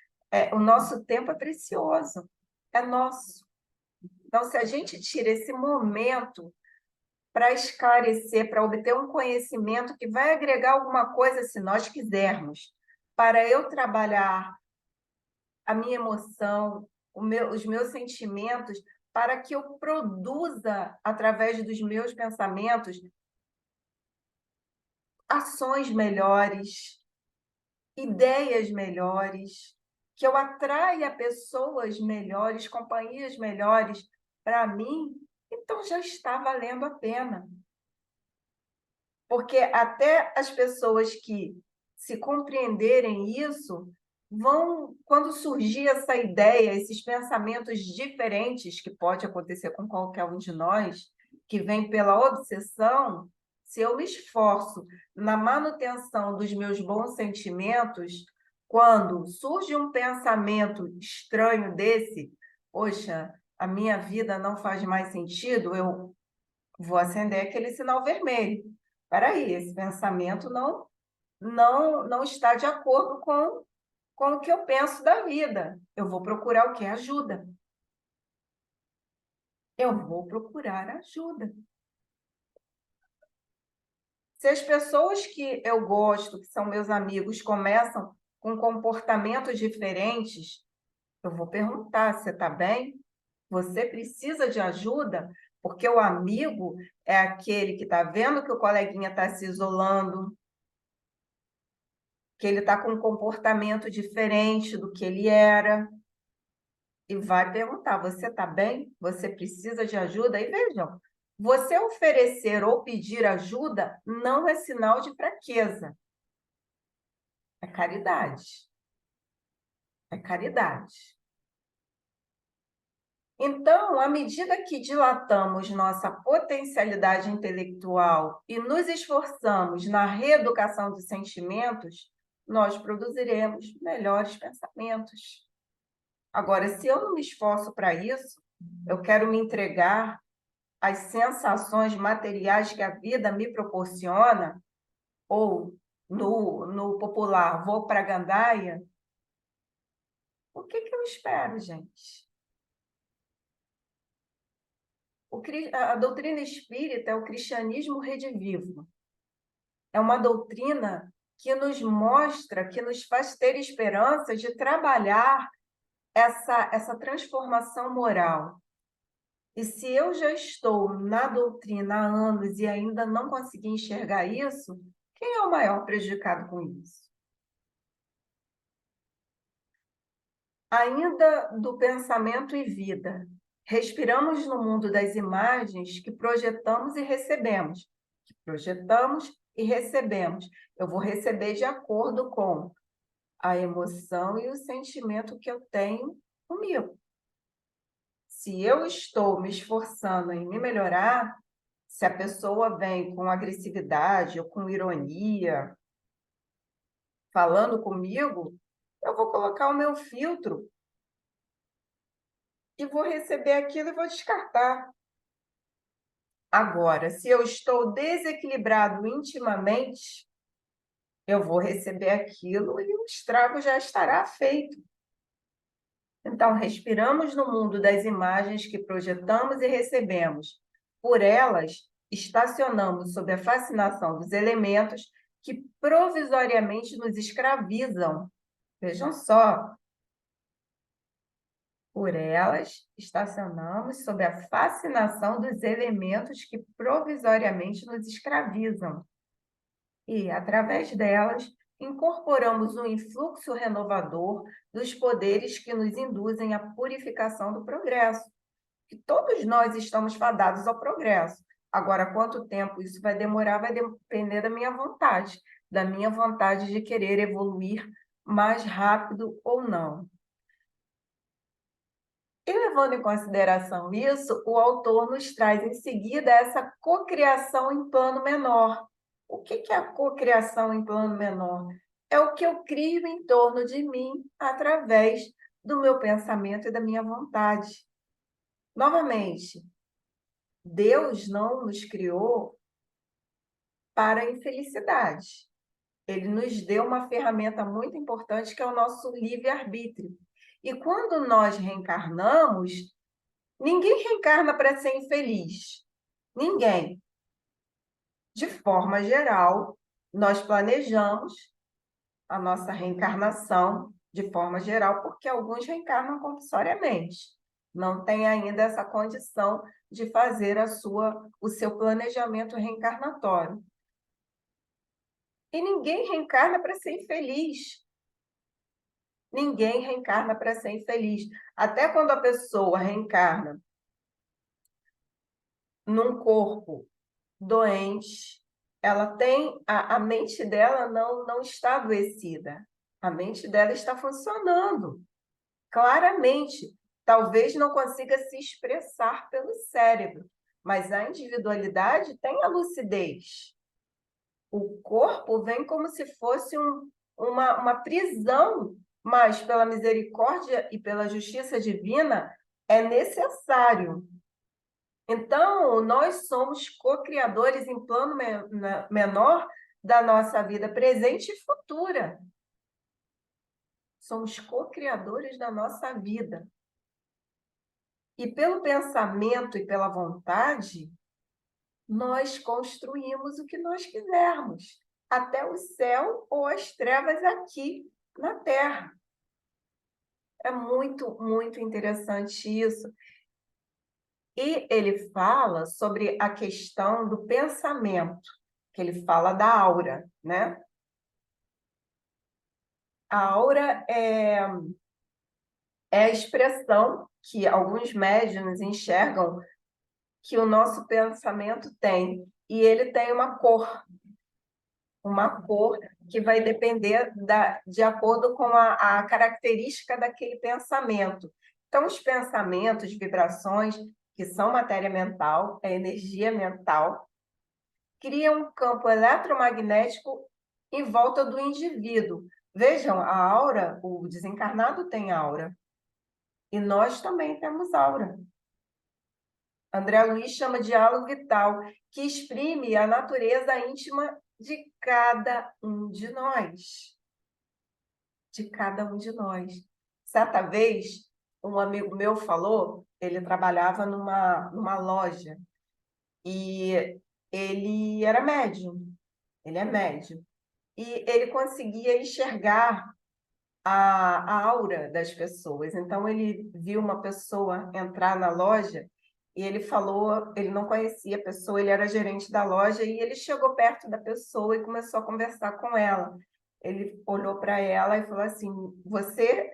o nosso tempo é precioso, é nosso. Então, se a gente tira esse momento para esclarecer, para obter um conhecimento que vai agregar alguma coisa, se nós quisermos, para eu trabalhar a minha emoção, os meus sentimentos, para que eu produza, através dos meus pensamentos, ações melhores, ideias melhores, que eu atraia pessoas melhores, companhias melhores para mim, então já está valendo a pena. Porque até as pessoas que se compreenderem isso, vão, quando surgir essa ideia, esses pensamentos diferentes, que pode acontecer com qualquer um de nós, que vem pela obsessão, se eu me esforço na manutenção dos meus bons sentimentos, quando surge um pensamento estranho desse, poxa, a minha vida não faz mais sentido, eu vou acender aquele sinal vermelho. Espera aí, esse pensamento não está de acordo com o que eu penso da vida. Eu vou procurar o que? Ajuda. Eu vou procurar ajuda. Se as pessoas que eu gosto, que são meus amigos, começam com comportamentos diferentes, eu vou perguntar: você está bem? Você precisa de ajuda? Porque o amigo é aquele que está vendo que o coleguinha está se isolando, que ele está com um comportamento diferente do que ele era, e vai perguntar: você está bem? Você precisa de ajuda? E vejam, você oferecer ou pedir ajuda não é sinal de fraqueza, é caridade. É caridade. Então, à medida que dilatamos nossa potencialidade intelectual e nos esforçamos na reeducação dos sentimentos, nós produziremos melhores pensamentos. Agora, se eu não me esforço para isso, eu quero me entregar às sensações materiais que a vida me proporciona, ou no popular, vou para a gandaia, o que eu espero, gente? A doutrina espírita é o cristianismo redivivo. É uma doutrina que nos mostra, que nos faz ter esperança de trabalhar essa transformação moral. E se eu já estou na doutrina há anos e ainda não consegui enxergar isso, quem é o maior prejudicado com isso? Ainda do pensamento e vida, respiramos no mundo das imagens que projetamos e recebemos. Que projetamos e recebemos. Eu vou receber de acordo com a emoção e o sentimento que eu tenho comigo. Se eu estou me esforçando em me melhorar, se a pessoa vem com agressividade ou com ironia, falando comigo, eu vou colocar o meu filtro e vou receber aquilo e vou descartar. Agora, se eu estou desequilibrado intimamente, eu vou receber aquilo e o estrago já estará feito. Então, respiramos no mundo das imagens que projetamos e recebemos. Por elas, estacionamos sob a fascinação dos elementos que provisoriamente nos escravizam. Vejam só. Por elas, estacionamos sob a fascinação dos elementos que provisoriamente nos escravizam. E, através delas, incorporamos um influxo renovador dos poderes que nos induzem à purificação do progresso. Que todos nós estamos fadados ao progresso. Agora, quanto tempo isso vai demorar vai depender da minha vontade de querer evoluir mais rápido ou não. E levando em consideração isso, o autor nos traz em seguida essa cocriação em plano menor. O que é a cocriação em plano menor? É o que eu crio em torno de mim através do meu pensamento e da minha vontade. Novamente, Deus não nos criou para a infelicidade. Ele nos deu uma ferramenta muito importante que é o nosso livre-arbítrio. E quando nós reencarnamos, ninguém reencarna para ser infeliz. Ninguém. De forma geral, nós planejamos a nossa reencarnação de forma geral, porque alguns reencarnam compulsoriamente. Não tem ainda essa condição de fazer o seu planejamento reencarnatório. E ninguém reencarna para ser infeliz. Ninguém reencarna para ser infeliz. Até quando a pessoa reencarna num corpo doente, ela tem a mente dela não está adoecida. A mente dela está funcionando claramente. Talvez não consiga se expressar pelo cérebro, mas a individualidade tem a lucidez. O corpo vem como se fosse uma prisão, mas pela misericórdia e pela justiça divina é necessário. Então, nós somos co-criadores em plano menor da nossa vida presente e futura. Somos co-criadores da nossa vida. E pelo pensamento e pela vontade, nós construímos o que nós quisermos, até o céu ou as trevas aqui na Terra. É muito, muito interessante isso. E ele fala sobre a questão do pensamento, que ele fala da aura, né? A aura é a expressão que alguns médiuns enxergam que o nosso pensamento tem. E ele tem uma cor que vai depender de acordo com a característica daquele pensamento. Então, os pensamentos, vibrações, que são matéria mental, é energia mental, criam um campo eletromagnético em volta do indivíduo. Vejam, a aura, o desencarnado tem aura. E nós também temos aura. André Luiz chama de halo vital, que exprime a natureza íntima de cada um de nós. De cada um de nós. Certa vez, um amigo meu falou, ele trabalhava numa loja, e ele era médium, ele é médium, e ele conseguia enxergar a aura das pessoas. Então, ele viu uma pessoa entrar na loja e ele falou, ele não conhecia a pessoa, ele era gerente da loja, e ele chegou perto da pessoa e começou a conversar com ela. Ele olhou para ela e falou assim: você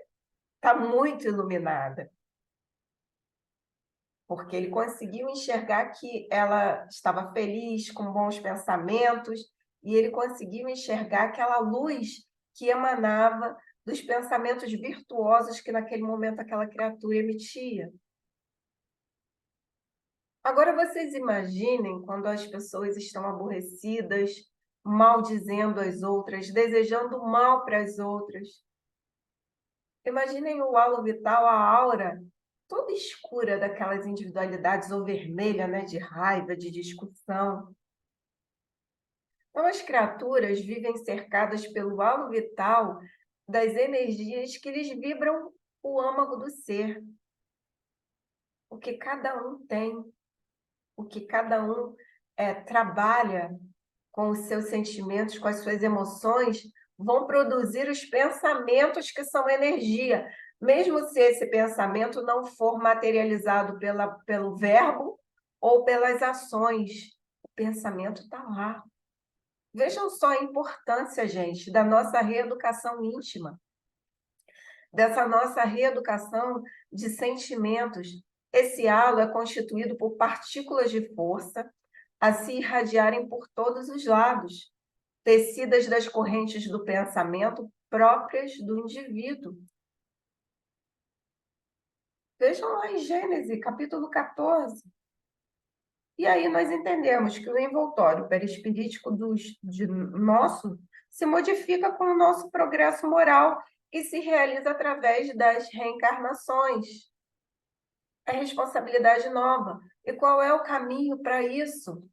está muito iluminada. Porque ele conseguiu enxergar que ela estava feliz, com bons pensamentos, e ele conseguiu enxergar aquela luz que emanava dos pensamentos virtuosos que naquele momento aquela criatura emitia. Agora vocês imaginem quando as pessoas estão aborrecidas, maldizendo as outras, desejando mal para as outras. Imaginem o halo vital, a aura toda escura daquelas individualidades, ou vermelha, né, de raiva, de discussão. Então, as criaturas vivem cercadas pelo halo vital das energias que lhes vibram o âmago do ser. O que cada um tem, o que cada um trabalha com os seus sentimentos, com as suas emoções, vão produzir os pensamentos que são energia, mesmo se esse pensamento não for materializado pelo verbo ou pelas ações. O pensamento está lá. Vejam só a importância, gente, da nossa reeducação íntima, dessa nossa reeducação de sentimentos. Esse halo é constituído por partículas de força a se irradiarem por todos os lados, tecidas das correntes do pensamento próprias do indivíduo. Vejam lá em Gênesis, capítulo 14. E aí nós entendemos que o envoltório perispirítico de nosso se modifica com o nosso progresso moral e se realiza através das reencarnações. É responsabilidade nova. E qual é o caminho para isso?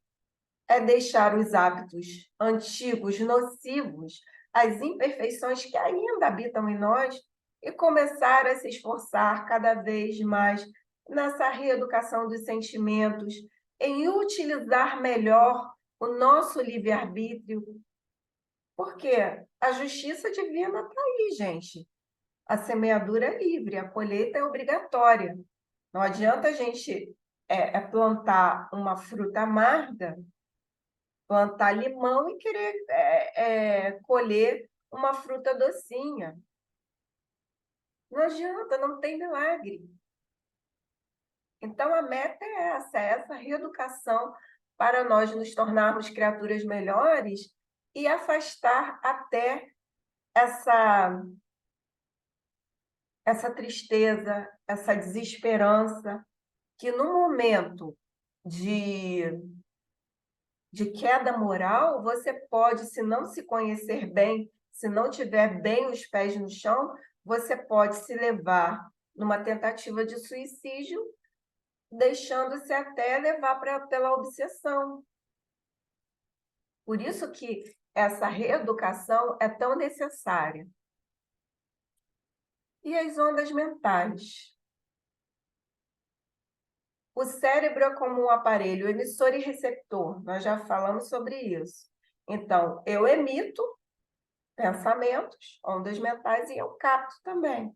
É deixar os hábitos antigos, nocivos, as imperfeições que ainda habitam em nós e começar a se esforçar cada vez mais nessa reeducação dos sentimentos, em utilizar melhor o nosso livre-arbítrio, porque a justiça divina está aí, gente. A semeadura é livre, a colheita é obrigatória. Não adianta a gente plantar uma fruta amarga, plantar limão e querer colher uma fruta docinha. Não adianta, não tem milagre. Então, a meta é essa reeducação para nós nos tornarmos criaturas melhores e afastar até essa tristeza, essa desesperança, que no momento de queda moral, você pode, se não se conhecer bem, se não tiver bem os pés no chão, você pode se levar numa tentativa de suicídio, deixando-se até levar pela obsessão. Por isso que essa reeducação é tão necessária. E as ondas mentais? O cérebro é como um aparelho emissor e receptor, nós já falamos sobre isso. Então, eu emito pensamentos, ondas mentais, e eu capto também.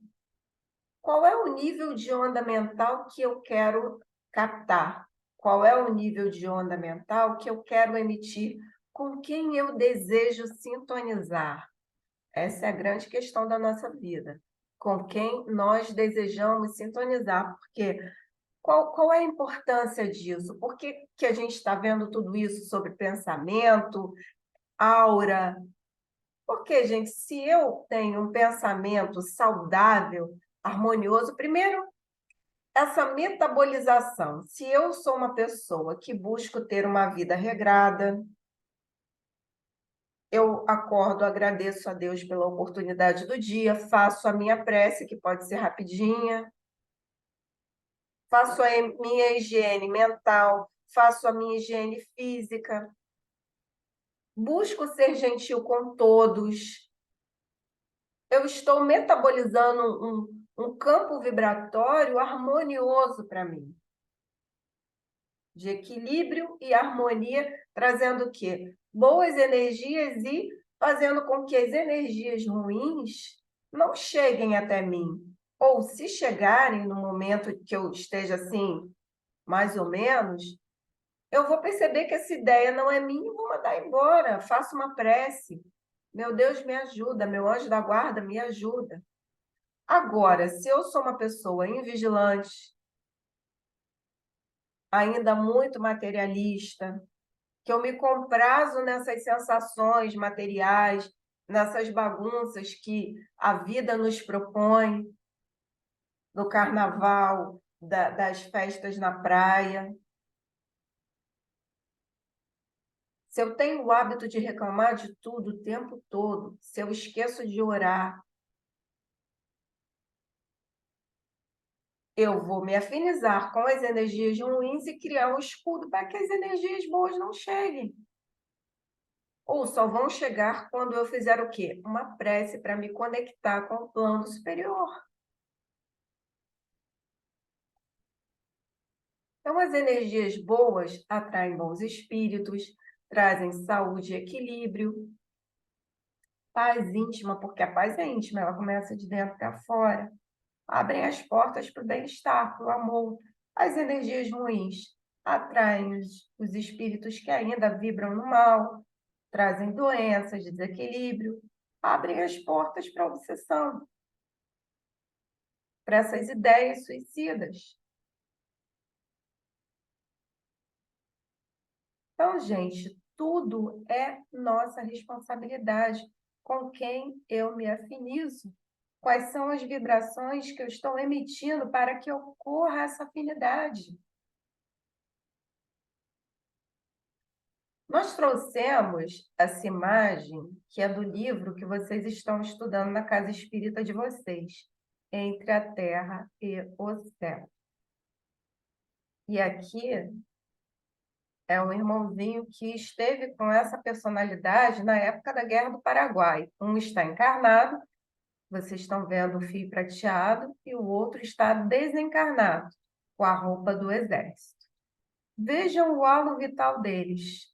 Qual é o nível de onda mental que eu quero captar? Qual é o nível de onda mental que eu quero emitir? Com quem eu desejo sintonizar? Essa é a grande questão da nossa vida. Com quem nós desejamos sintonizar? Porque qual é a importância disso? Por que a gente está vendo tudo isso sobre pensamento, aura? Porque, gente, se eu tenho um pensamento saudável, harmonioso, primeiro, essa metabolização. Se eu sou uma pessoa que busco ter uma vida regrada, eu acordo, agradeço a Deus pela oportunidade do dia, faço a minha prece, que pode ser rapidinha, faço a minha higiene mental, faço a minha higiene física, busco ser gentil com todos. Eu estou metabolizando um campo vibratório harmonioso para mim, de equilíbrio e harmonia, trazendo o quê? Boas energias e fazendo com que as energias ruins não cheguem até mim. Ou se chegarem no momento que eu esteja assim, mais ou menos, eu vou perceber que essa ideia não é minha e vou mandar embora. Faço uma prece. Meu Deus, me ajuda. Meu anjo da guarda, me ajuda. Agora, se eu sou uma pessoa invigilante, ainda muito materialista, que eu me comprazo nessas sensações materiais, nessas bagunças que a vida nos propõe, no carnaval, das festas na praia. Se eu tenho o hábito de reclamar de tudo o tempo todo, se eu esqueço de orar, eu vou me afinizar com as energias ruins e criar um escudo para que as energias boas não cheguem. Ou só vão chegar quando eu fizer o quê? Uma prece para me conectar com o plano superior. Então, as energias boas atraem bons espíritos, trazem saúde e equilíbrio, paz íntima, porque a paz é íntima, ela começa de dentro para fora. Abrem as portas para o bem-estar, para o amor. As energias ruins atraem os espíritos que ainda vibram no mal, trazem doenças, desequilíbrio, abrem as portas para a obsessão, para essas ideias suicidas. Então, gente, tudo é nossa responsabilidade com quem eu me afinizo. Quais são as vibrações que eu estou emitindo para que ocorra essa afinidade? Nós trouxemos essa imagem, que é do livro que vocês estão estudando na casa espírita de vocês, Entre a Terra e o Céu. E aqui é um irmãozinho que esteve com essa personalidade na época da Guerra do Paraguai. Um está encarnado, vocês estão vendo o fio prateado, e o outro está desencarnado, com a roupa do exército. Vejam o halo vital deles.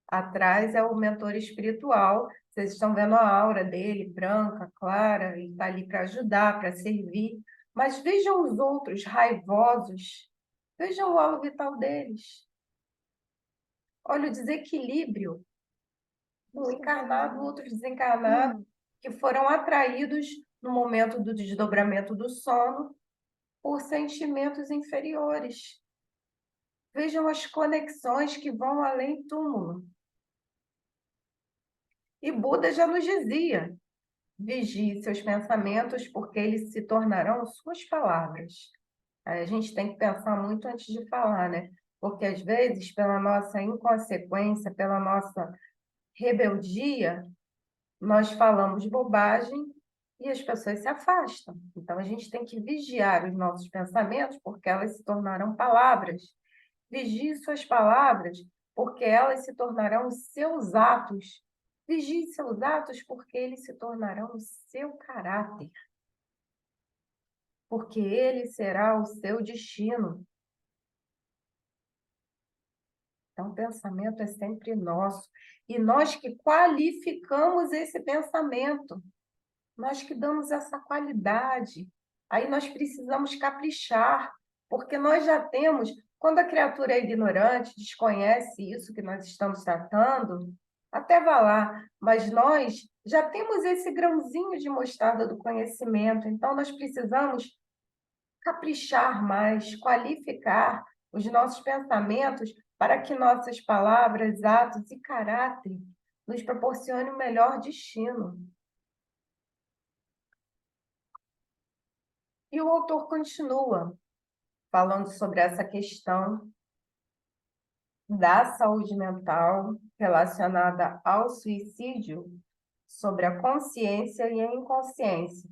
Atrás é o mentor espiritual. Vocês estão vendo a aura dele, branca, clara, e está ali para ajudar, para servir. Mas vejam os outros raivosos. Vejam o halo vital deles. Olha o desequilíbrio. Um encarnado, outro desencarnado, que foram atraídos no momento do desdobramento do sono por sentimentos inferiores. Vejam as conexões que vão além túmulo. E Buda já nos dizia: vigie seus pensamentos, porque eles se tornarão suas palavras. Aí a gente tem que pensar muito antes de falar, né? Porque às vezes, pela nossa inconsequência, pela nossa rebeldia, nós falamos bobagem e as pessoas se afastam. Então a gente tem que vigiar os nossos pensamentos, porque elas se tornarão palavras. Vigie suas palavras, porque elas se tornarão os seus atos. Vigie seus atos, porque eles se tornarão o seu caráter. Porque ele será o seu destino. Então, o pensamento é sempre nosso. E nós que qualificamos esse pensamento, nós que damos essa qualidade. Aí nós precisamos caprichar, porque nós já temos, quando a criatura é ignorante, desconhece isso que nós estamos tratando, até vá lá, mas nós já temos esse grãozinho de mostarda do conhecimento, então nós precisamos caprichar mais, qualificar os nossos pensamentos para que nossas palavras, atos e caráter nos proporcionem o melhor destino. E o autor continua falando sobre essa questão da saúde mental relacionada ao suicídio, sobre a consciência e a inconsciência.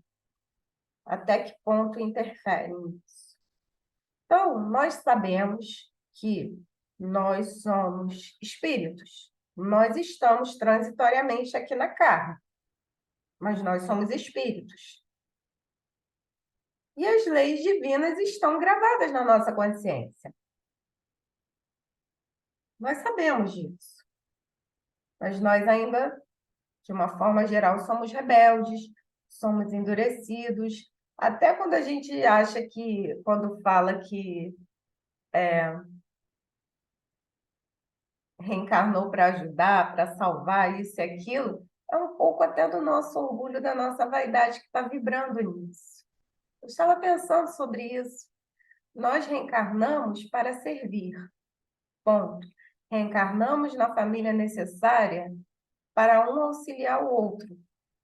Até que ponto interferem nisso? Então, nós sabemos que nós somos espíritos. Nós estamos transitoriamente aqui na carne, mas nós somos espíritos. E as leis divinas estão gravadas na nossa consciência. Nós sabemos disso. Mas nós ainda, de uma forma geral, somos rebeldes, somos endurecidos. Até quando a gente acha que, quando fala que reencarnou para ajudar, para salvar isso e aquilo, é um pouco até do nosso orgulho, da nossa vaidade que está vibrando nisso. Eu estava pensando sobre isso. Nós reencarnamos para servir. Ponto. Reencarnamos na família necessária para um auxiliar o outro.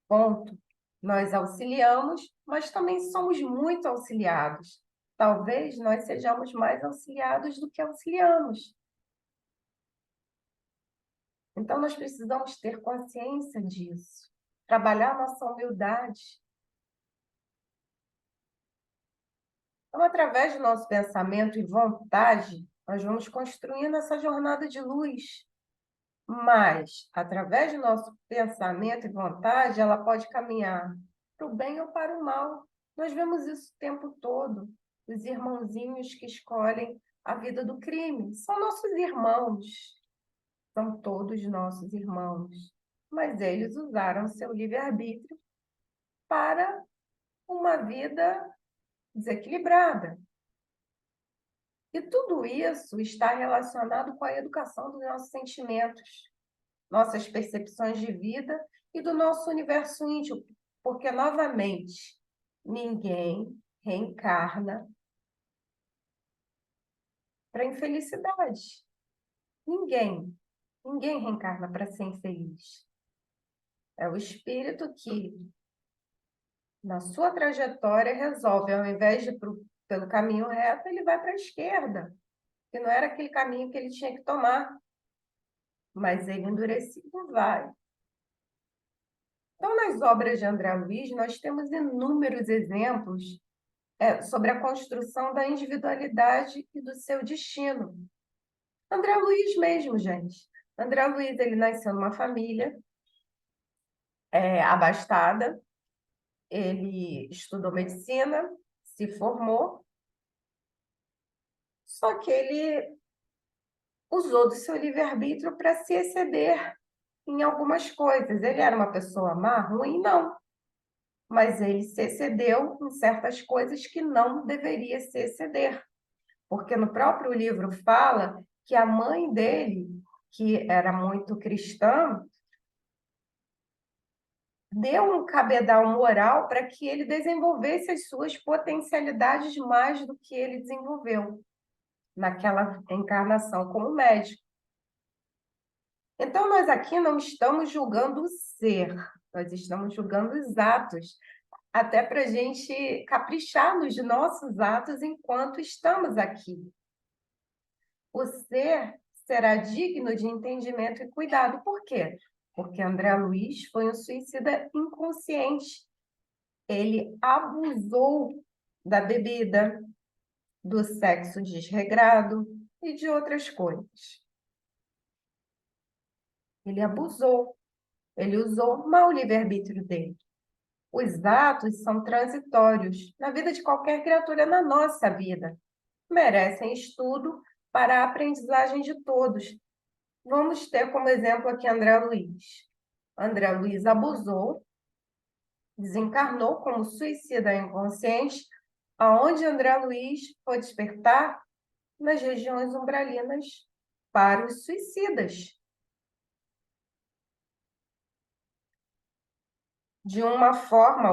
Ponto. Nós auxiliamos, mas também somos muito auxiliados. Talvez nós sejamos mais auxiliados do que auxiliamos. Então, nós precisamos ter consciência disso, trabalhar nossa humildade. Então, através do nosso pensamento e vontade, nós vamos construindo essa jornada de luz. Mas, através do nosso pensamento e vontade, ela pode caminhar para o bem ou para o mal. Nós vemos isso o tempo todo. Os irmãozinhos que escolhem a vida do crime são nossos irmãos. São todos nossos irmãos. Mas eles usaram seu livre-arbítrio para uma vida desequilibrada. E tudo isso está relacionado com a educação dos nossos sentimentos, nossas percepções de vida e do nosso universo íntimo, porque, novamente, ninguém reencarna para infelicidade. Ninguém. Ninguém reencarna para ser infeliz. É o espírito que na sua trajetória, resolve, ao invés de ir pelo caminho reto, ele vai para a esquerda, que não era aquele caminho que ele tinha que tomar. Mas ele endurecido vai. Então, nas obras de André Luiz, nós temos inúmeros exemplos sobre a construção da individualidade e do seu destino. André Luiz mesmo, gente. André Luiz, ele nasceu numa família abastada, ele estudou medicina, se formou, só que ele usou do seu livre-arbítrio para se exceder em algumas coisas. Ele era uma pessoa má, ruim? Não. Mas ele se excedeu em certas coisas que não deveria se exceder. Porque no próprio livro fala que a mãe dele, que era muito cristã, deu um cabedal moral para que ele desenvolvesse as suas potencialidades mais do que ele desenvolveu naquela encarnação como médico. Então, nós aqui não estamos julgando o ser, nós estamos julgando os atos, até para a gente caprichar nos nossos atos enquanto estamos aqui. O ser será digno de entendimento e cuidado. Por quê? Porque André Luiz foi um suicida inconsciente. Ele abusou da bebida, do sexo desregrado e de outras coisas. Ele abusou. Ele usou mal o livre-arbítrio dele. Os atos são transitórios na vida de qualquer criatura, na nossa vida. Merecem estudo para a aprendizagem de todos. Vamos ter como exemplo aqui André Luiz. André Luiz abusou, desencarnou como suicida inconsciente, aonde André Luiz foi despertar nas regiões umbralinas para os suicidas. De uma forma,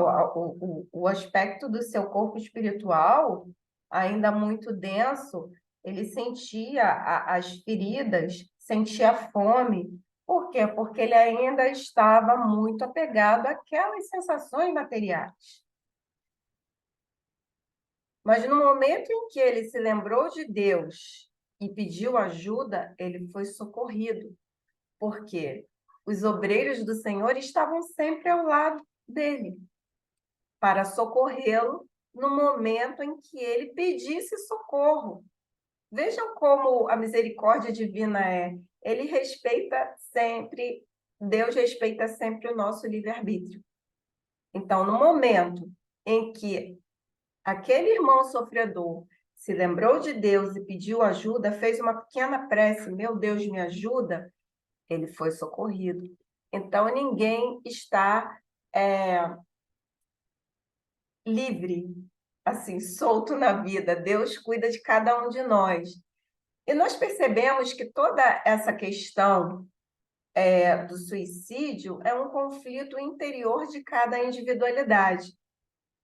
o aspecto do seu corpo espiritual, ainda muito denso, ele sentia as feridas, sentia fome. Por quê? Porque ele ainda estava muito apegado àquelas sensações materiais. Mas no momento em que ele se lembrou de Deus e pediu ajuda, ele foi socorrido. Por quê? Os obreiros do Senhor estavam sempre ao lado dele, para socorrê-lo no momento em que ele pedisse socorro. Vejam como a misericórdia divina é. Ele respeita sempre, Deus respeita sempre o nosso livre-arbítrio. Então, no momento em que aquele irmão sofredor se lembrou de Deus e pediu ajuda, fez uma pequena prece, meu Deus, me ajuda, ele foi socorrido. Então, ninguém está livre, assim, solto na vida. Deus cuida de cada um de nós. E nós percebemos que toda essa questão do suicídio é um conflito interior de cada individualidade.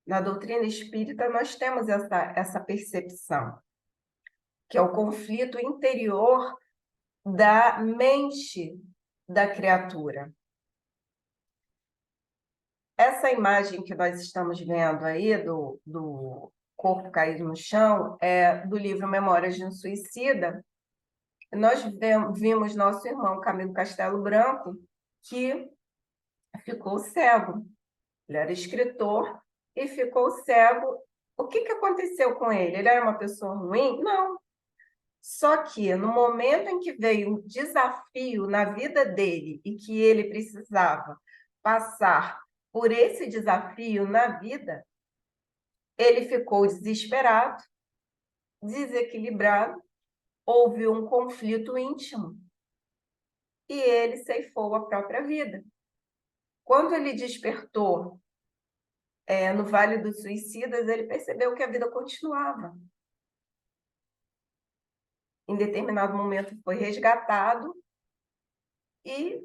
Na doutrina espírita, nós temos essa percepção, que é o conflito interior da mente da criatura. Essa imagem que nós estamos vendo aí do corpo caído no chão é do livro Memórias de um Suicida. Nós vimos nosso irmão Camilo Castelo Branco, que ficou cego. Ele era escritor e ficou cego. O que aconteceu com ele? Ele era uma pessoa ruim? Não. Só que no momento em que veio um desafio na vida dele e que ele precisava passar por esse desafio na vida, ele ficou desesperado, desequilibrado, houve um conflito íntimo e ele ceifou a própria vida. Quando ele despertou no Vale dos Suicidas, ele percebeu que a vida continuava. Em determinado momento foi resgatado e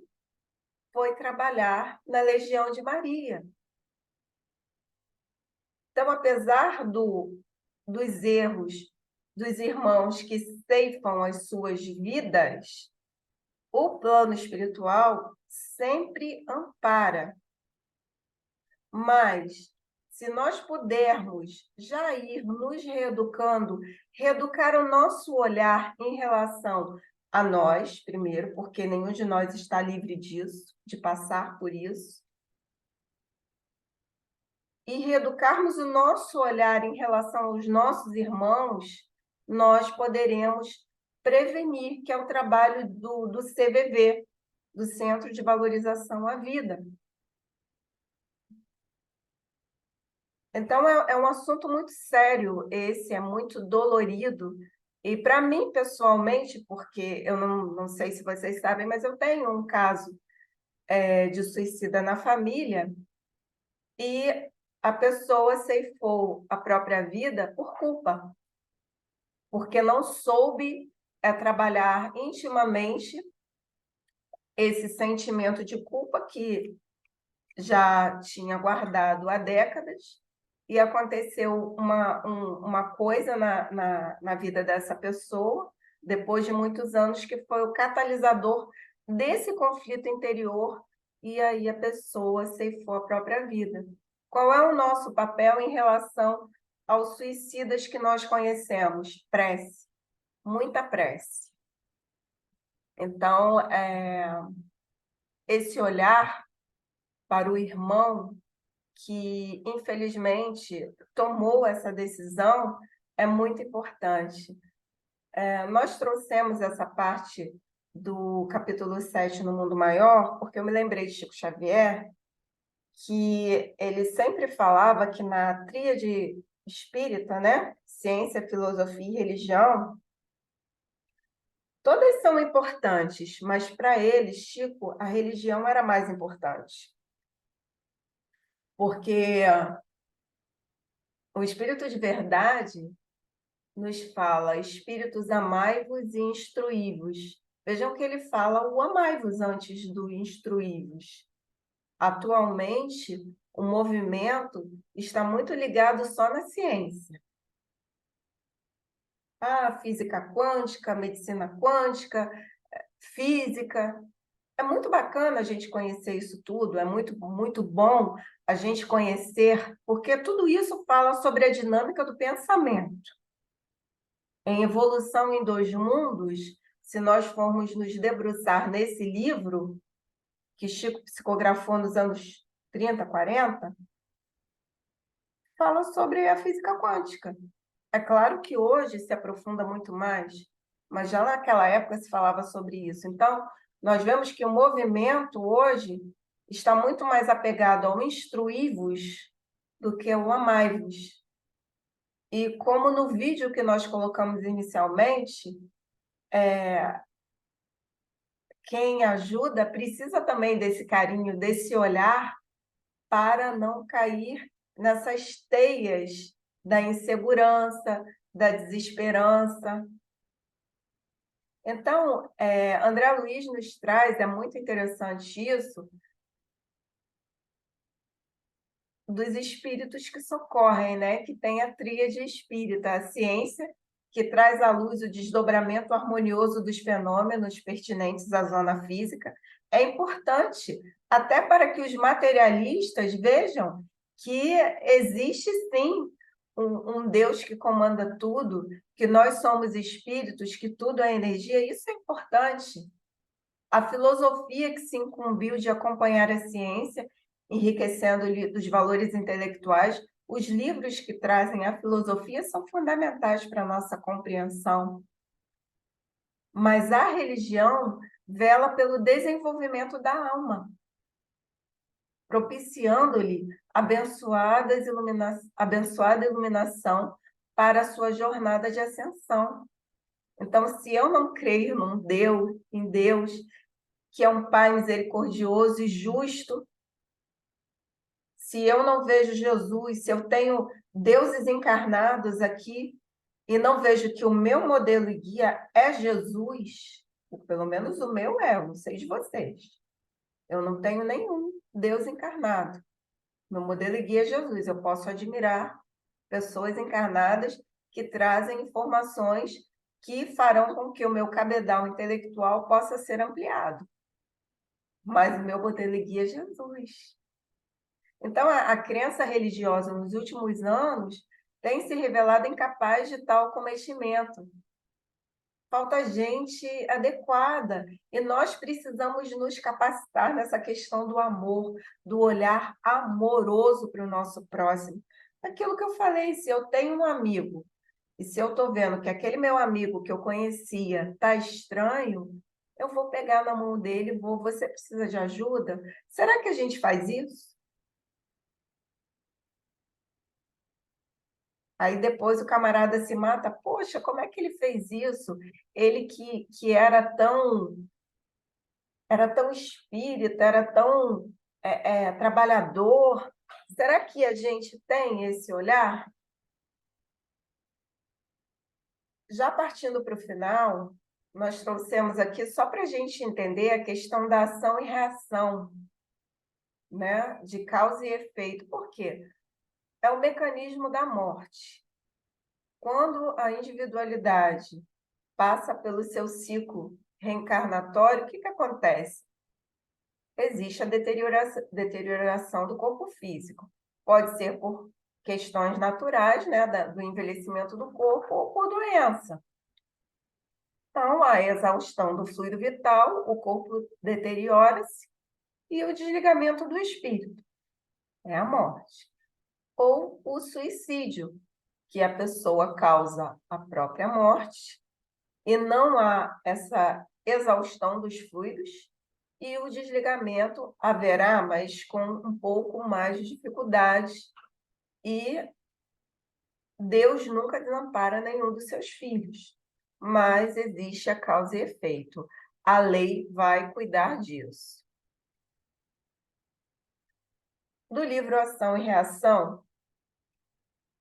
foi trabalhar na Legião de Maria. Então, apesar dos erros dos irmãos que ceifam as suas vidas, o plano espiritual sempre ampara. Mas, se nós pudermos já ir nos reeducando, reeducar o nosso olhar em relação a nós, primeiro, porque nenhum de nós está livre disso, de passar por isso, e reeducarmos o nosso olhar em relação aos nossos irmãos, nós poderemos prevenir, que é o trabalho do CVV, do Centro de Valorização à Vida. Então, é um assunto muito sério esse, é muito dolorido. E para mim, pessoalmente, porque eu não sei se vocês sabem, mas eu tenho um caso de suicida na família, e a pessoa ceifou a própria vida por culpa, porque não soube trabalhar intimamente esse sentimento de culpa que já tinha guardado há décadas, e aconteceu uma coisa na vida dessa pessoa, depois de muitos anos, que foi o catalisador desse conflito interior, e aí a pessoa ceifou a própria vida. Qual é o nosso papel em relação aos suicidas que nós conhecemos? Prece, muita prece. Então, esse olhar para o irmão que, infelizmente, tomou essa decisão é muito importante. Nós trouxemos essa parte do capítulo 7 no Mundo Maior, porque eu me lembrei de Chico Xavier, que ele sempre falava que na tríade espírita, né, ciência, filosofia e religião, todas são importantes, mas para ele, Chico, a religião era mais importante. Porque o Espírito de Verdade nos fala: espíritos, amai-vos e instruí-vos. Vejam que ele fala o amai-vos antes do instruí-vos. Atualmente, o movimento está muito ligado só na ciência. Física quântica, medicina quântica, física. É muito bacana a gente conhecer isso tudo, é muito, muito bom a gente conhecer, porque tudo isso fala sobre a dinâmica do pensamento. Em Evolução em Dois Mundos, se nós formos nos debruçar nesse livro, que Chico psicografou nos anos 30, 40, fala sobre a física quântica. É claro que hoje se aprofunda muito mais, mas já naquela época se falava sobre isso. Então, nós vemos que o movimento hoje está muito mais apegado ao instruí-vos do que ao amai-vos. E como no vídeo que nós colocamos inicialmente, quem ajuda precisa também desse carinho, desse olhar, para não cair nessas teias da insegurança, da desesperança. Então, André Luiz nos traz, é muito interessante isso, dos espíritos que socorrem, né? Que tem a tríade espírita, a ciência, que traz à luz o desdobramento harmonioso dos fenômenos pertinentes à zona física. É importante, até para que os materialistas vejam que existe, sim, um Deus que comanda tudo, que nós somos espíritos, que tudo é energia. Isso é importante. A filosofia que se incumbiu de acompanhar a ciência, enriquecendo-lhe dos valores intelectuais, os livros que trazem a filosofia são fundamentais para a nossa compreensão. Mas a religião vela pelo desenvolvimento da alma, propiciando-lhe abençoada iluminação para a sua jornada de ascensão. Então, se eu não creio em Deus, que é um Pai misericordioso e justo, se eu não vejo Jesus, se eu tenho deuses encarnados aqui e não vejo que o meu modelo e guia é Jesus, ou pelo menos o meu eu não sei de vocês. Eu não tenho nenhum Deus encarnado. Meu modelo e guia é Jesus. Eu posso admirar pessoas encarnadas que trazem informações que farão com que o meu cabedal intelectual possa ser ampliado. Mas o meu modelo e guia é Jesus. Então, a crença religiosa nos últimos anos tem se revelado incapaz de tal cometimento. Falta gente adequada, e nós precisamos nos capacitar nessa questão do amor, do olhar amoroso para o nosso próximo. Aquilo que eu falei, se eu tenho um amigo, e se eu estou vendo que aquele meu amigo que eu conhecia está estranho, eu vou pegar na mão dele e vou, você precisa de ajuda? Será que a gente faz isso? Aí depois o camarada se mata, poxa, como é que ele fez isso? Ele que era tão espírita, era tão trabalhador. Será que a gente tem esse olhar? Já partindo para o final, nós trouxemos aqui só para a gente entender a questão da ação e reação, né? De causa e efeito. Por quê? É o mecanismo da morte. Quando a individualidade passa pelo seu ciclo reencarnatório, o que acontece? Existe a deterioração do corpo físico. Pode ser por questões naturais, né, do envelhecimento do corpo, ou por doença. Então, a exaustão do fluido vital, o corpo deteriora-se, e o desligamento do espírito, é a morte. Ou o suicídio, que a pessoa causa a própria morte, e não há essa exaustão dos fluidos, e o desligamento haverá, mas com um pouco mais de dificuldade, e Deus nunca desampara nenhum dos seus filhos, mas existe a causa e efeito. A lei vai cuidar disso. Do livro Ação e Reação,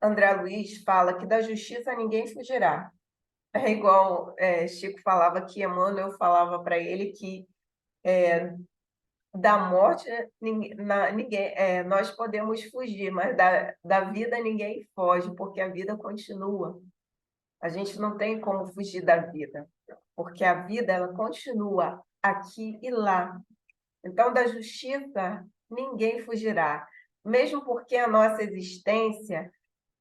André Luiz fala que da justiça ninguém fugirá. É igual Chico falava que Emmanuel falava para ele que da morte nós podemos fugir, mas da vida ninguém foge, porque a vida continua. A gente não tem como fugir da vida, porque a vida ela continua aqui e lá. Então, da justiça ninguém fugirá, mesmo porque a nossa existência,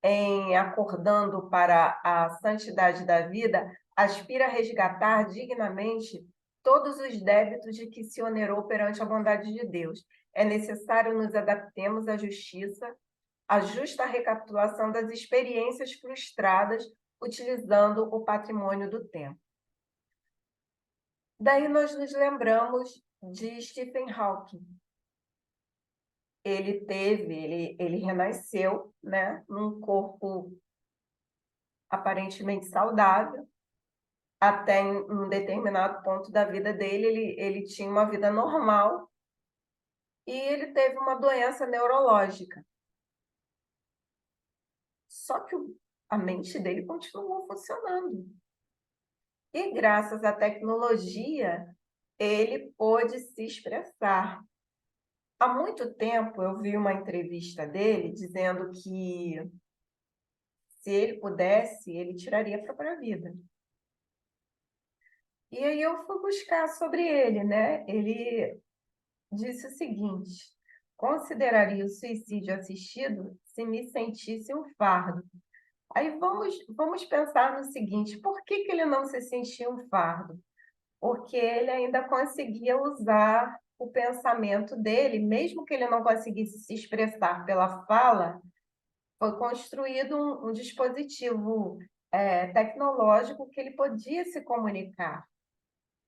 em acordando para a santidade da vida, aspira a resgatar dignamente todos os débitos de que se onerou perante a bondade de Deus. É necessário nos adaptemos à justiça, à justa recapitulação das experiências frustradas, utilizando o patrimônio do tempo. Daí nós nos lembramos de Stephen Hawking. Ele renasceu, né, num corpo aparentemente saudável, até em um determinado ponto da vida dele, ele tinha uma vida normal, e ele teve uma doença neurológica. Só que a mente dele continuou funcionando. E graças à tecnologia, ele pôde se expressar. Há muito tempo eu vi uma entrevista dele dizendo que se ele pudesse, ele tiraria a própria vida. E aí eu fui buscar sobre ele, né? Ele disse o seguinte: consideraria o suicídio assistido se me sentisse um fardo. Aí vamos pensar no seguinte: por que ele não se sentia um fardo? Porque ele ainda conseguia usar o pensamento dele, mesmo que ele não conseguisse se expressar pela fala. Foi construído um dispositivo tecnológico que ele podia se comunicar.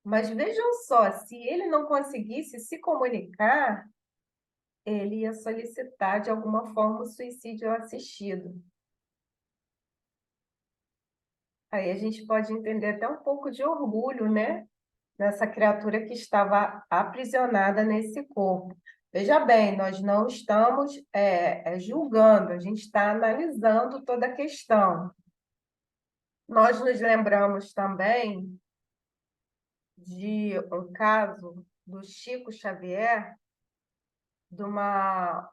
Mas vejam só, se ele não conseguisse se comunicar, ele ia solicitar de alguma forma o suicídio assistido. Aí a gente pode entender até um pouco de orgulho, né? Nessa criatura que estava aprisionada nesse corpo. Veja bem, nós não estamos julgando, a gente está analisando toda a questão. Nós nos lembramos também de um caso do Chico Xavier, de uma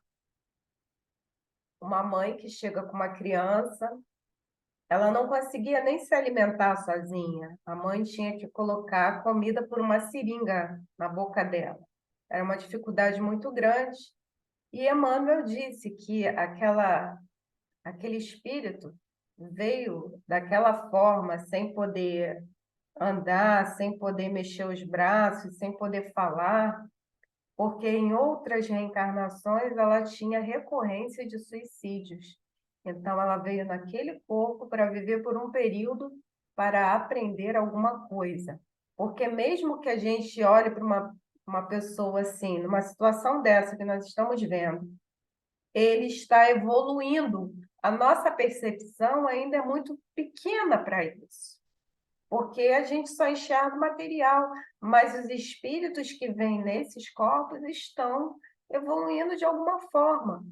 mãe que chega com uma criança, ela não conseguia nem se alimentar sozinha. A mãe tinha que colocar comida por uma seringa na boca dela. Era uma dificuldade muito grande. E Emmanuel disse que aquele espírito veio daquela forma, sem poder andar, sem poder mexer os braços, sem poder falar, porque em outras reencarnações ela tinha recorrência de suicídios. Então ela veio naquele corpo para viver por um período para aprender alguma coisa. Porque mesmo que a gente olhe para uma pessoa assim, numa situação dessa que nós estamos vendo, ele está evoluindo. A nossa percepção ainda é muito pequena para isso, porque a gente só enxerga o material, mas os espíritos que vêm nesses corpos estão evoluindo de alguma forma.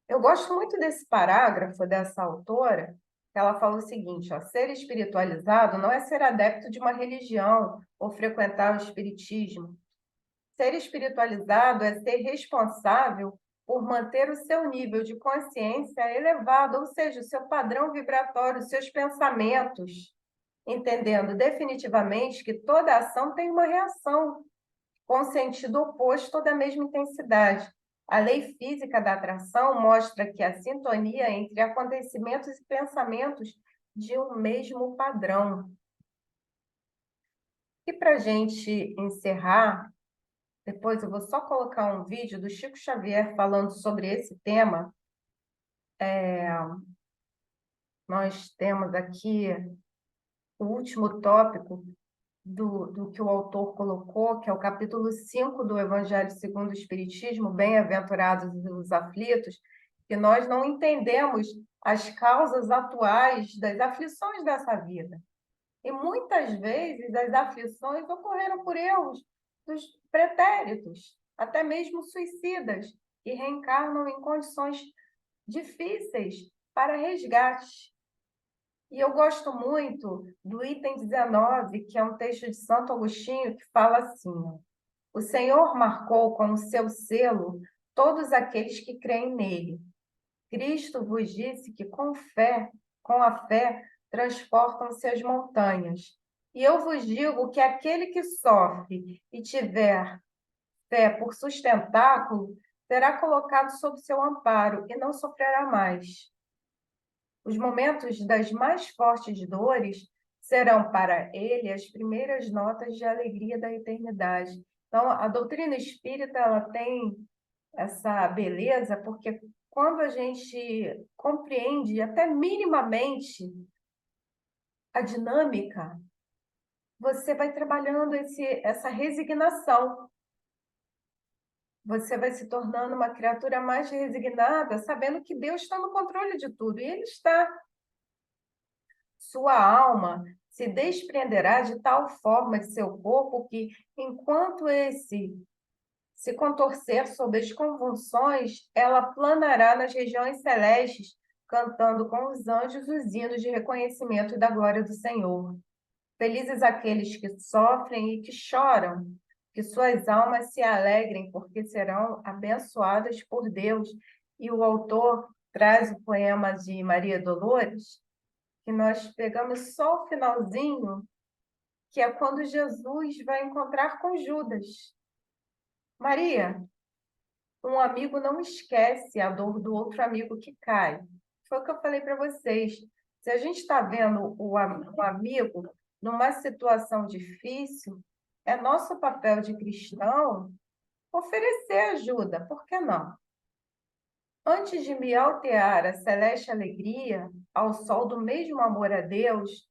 Eu gosto muito desse parágrafo dessa autora, que ela fala o seguinte, ó, ser espiritualizado não é ser adepto de uma religião ou frequentar o espiritismo. Ser espiritualizado é ser responsável por manter o seu nível de consciência elevado, ou seja, o seu padrão vibratório, os seus pensamentos, entendendo definitivamente que toda ação tem uma reação, com sentido oposto ou da mesma intensidade. A lei física da atração mostra que a sintonia entre acontecimentos e pensamentos de um mesmo padrão. E para a gente encerrar, depois eu vou só colocar um vídeo do Chico Xavier falando sobre esse tema. Nós temos aqui o último tópico do que o autor colocou, que é o capítulo 5 do Evangelho segundo o Espiritismo, Bem-aventurados os aflitos, que nós não entendemos as causas atuais das aflições dessa vida. E muitas vezes as aflições ocorreram por erros dos pretéritos, até mesmo suicidas, que reencarnam em condições difíceis para resgate. E eu gosto muito do item 19, que é um texto de Santo Agostinho, que fala assim: o Senhor marcou com o seu selo todos aqueles que creem nele. Cristo vos disse que com a fé, transportam-se as montanhas. E eu vos digo que aquele que sofre e tiver fé por sustentáculo, será colocado sob seu amparo e não sofrerá mais. Os momentos das mais fortes dores serão para ele as primeiras notas de alegria da eternidade. Então, a doutrina espírita ela tem essa beleza, porque quando a gente compreende até minimamente a dinâmica, você vai trabalhando essa resignação. Você vai se tornando uma criatura mais resignada, sabendo que Deus está no controle de tudo, e Ele está. Sua alma se desprenderá de tal forma de seu corpo que, enquanto esse se contorcer sob as convulsões, ela planará nas regiões celestes, cantando com os anjos os hinos de reconhecimento da glória do Senhor. Felizes aqueles que sofrem e que choram, que suas almas se alegrem, porque serão abençoadas por Deus. E o autor traz o poema de Maria Dolores, que nós pegamos só o finalzinho, que é quando Jesus vai encontrar com Judas. Maria, um amigo não esquece a dor do outro amigo que cai. Foi o que eu falei para vocês. Se a gente está vendo o amigo numa situação difícil, é nosso papel de cristão oferecer ajuda, por que não? Antes de me altear a celeste alegria, ao sol do mesmo amor a Deus,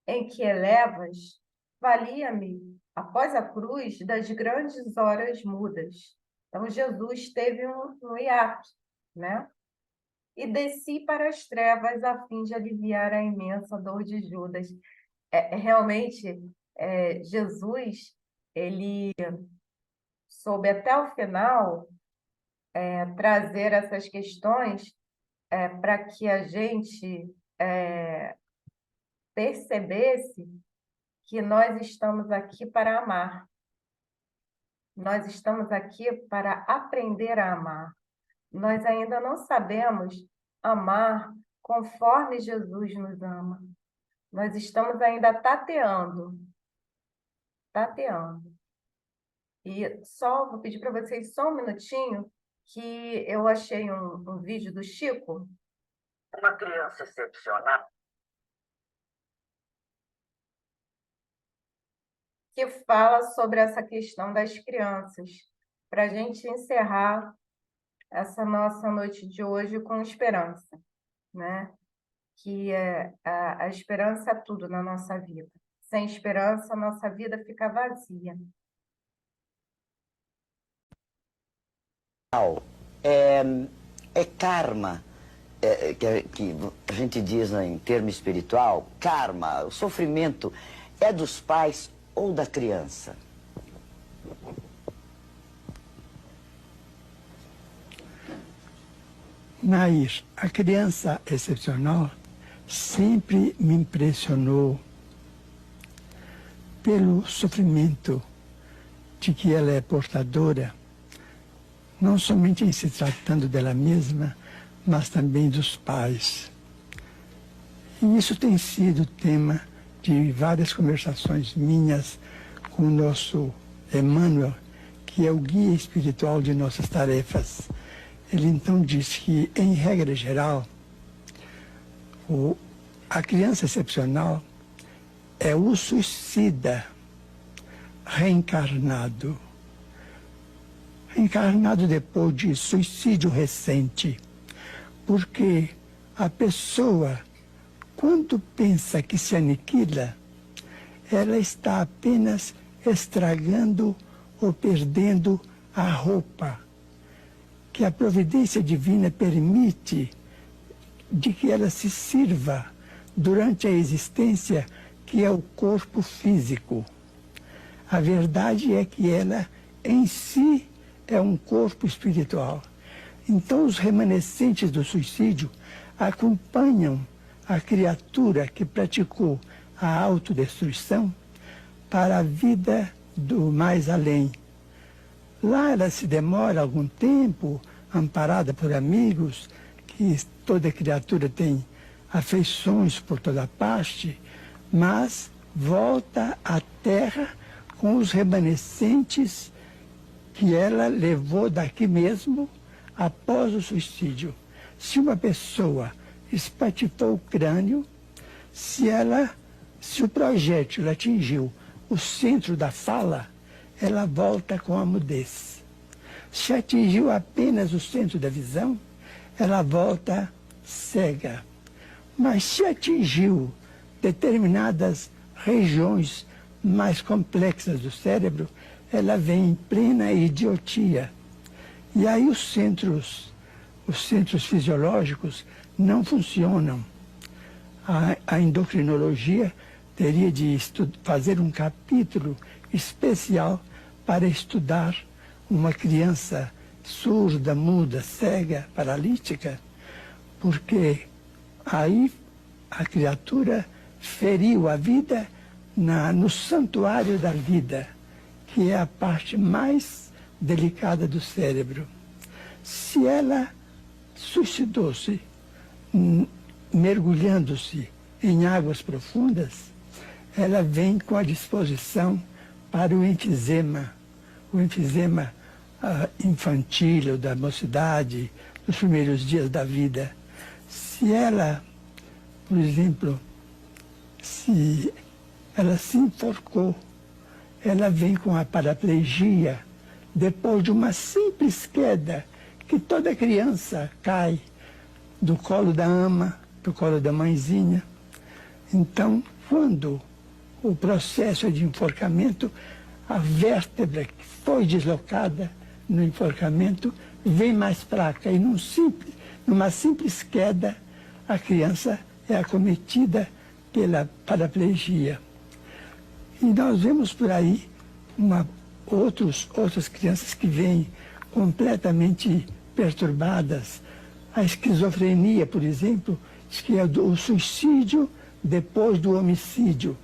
em que elevas, valia-me, após a cruz, das grandes horas mudas. Então, Jesus teve um hiato, né? E desci para as trevas a fim de aliviar a imensa dor de Judas. Realmente, Jesus, ele soube até o final trazer essas questões para que a gente percebesse que nós estamos aqui para amar. Nós estamos aqui para aprender a amar. Nós ainda não sabemos amar conforme Jesus nos ama. Nós estamos ainda tateando. Tateando. E só vou pedir para vocês só um minutinho, que eu achei um vídeo do Chico. Uma criança excepcional. Que fala sobre essa questão das crianças, para a gente encerrar essa nossa noite de hoje com esperança, né? Que a esperança é tudo na nossa vida. Sem esperança, a nossa vida fica vazia. É karma, que a gente diz em termo espiritual, karma, o sofrimento é dos pais ou da criança? Nair, a criança excepcional sempre me impressionou pelo sofrimento de que ela é portadora, não somente em se tratando dela mesma, mas também dos pais. E isso tem sido tema de várias conversações minhas com o nosso Emmanuel, que é o guia espiritual de nossas tarefas. Ele então diz que, em regra geral, a criança excepcional é o suicida reencarnado. Reencarnado depois de suicídio recente. Porque a pessoa, quando pensa que se aniquila, ela está apenas estragando ou perdendo a roupa que a providência divina permite de que ela se sirva durante a existência, que é o corpo físico. A verdade é que ela, em si, é um corpo espiritual. Então, os remanescentes do suicídio acompanham a criatura que praticou a autodestruição para a vida do mais além. Lá ela se demora algum tempo, amparada por amigos, que toda criatura tem afeições por toda parte, mas volta à Terra com os remanescentes que ela levou daqui mesmo após o suicídio. Se uma pessoa espatifou o crânio, se o projétil atingiu o centro da fala, ela volta com a mudez. Se atingiu apenas o centro da visão, ela volta cega. Mas se atingiu determinadas regiões mais complexas do cérebro, ela vem em plena idiotia. E aí os centros fisiológicos não funcionam. A endocrinologia teria de fazer um capítulo especial para estudar uma criança surda, muda, cega, paralítica, porque aí a criatura feriu a vida no santuário da vida, que é a parte mais delicada do cérebro. Se ela suicidou-se, mergulhando-se em águas profundas, ela vem com a disposição para o enfisema infantil ou da mocidade, nos primeiros dias da vida. Se ela, por exemplo, se ela se enforcou, ela vem com a paraplegia depois de uma simples queda, que toda criança cai do colo da ama, do colo da mãezinha. Então, quando o processo de enforcamento, a vértebra que foi deslocada no enforcamento vem mais fraca e numa simples queda, a criança é acometida pela paraplegia. E nós vemos por aí outras crianças que vêm completamente perturbadas. A esquizofrenia, por exemplo, que é o suicídio depois do homicídio.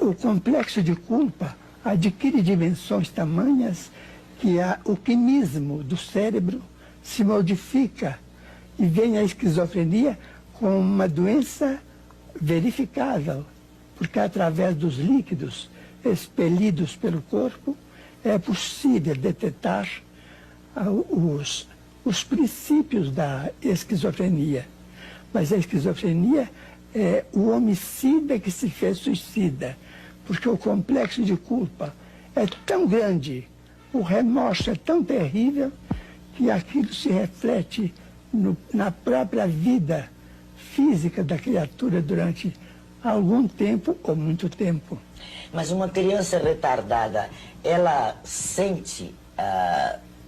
O complexo de culpa adquire dimensões tamanhas que o quimismo do cérebro se modifica e vem a esquizofrenia com uma doença verificável, porque através dos líquidos expelidos pelo corpo, é possível detectar os princípios da esquizofrenia. Mas a esquizofrenia é o homicida que se fez suicida, porque o complexo de culpa é tão grande, o remorso é tão terrível, que aquilo se reflete na própria vida física da criatura durante algum tempo ou muito tempo. Mas uma criança retardada, ela sente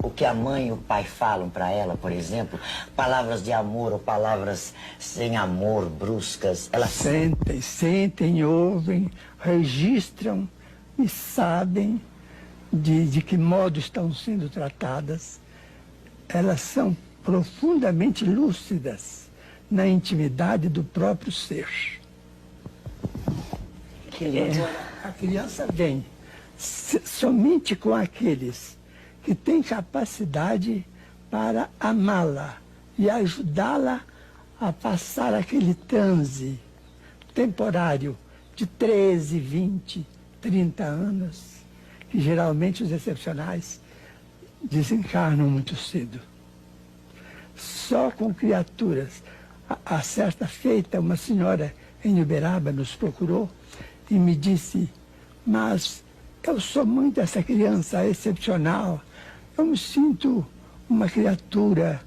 o que a mãe e o pai falam para ela, por exemplo? Palavras de amor ou palavras sem amor, bruscas? Ela Sentem, ouvem, registram e sabem de que modo estão sendo tratadas. Elas são profundamente lúcidas na intimidade do próprio ser. A criança vem somente com aqueles que têm capacidade para amá-la e ajudá-la a passar aquele transe temporário de 13, 20, 30 anos, que geralmente os excepcionais desencarnam muito cedo. Só com criaturas. A certa feita, uma senhora em Uberaba nos procurou e me disse: mas eu sou muito essa criança excepcional, eu me sinto uma criatura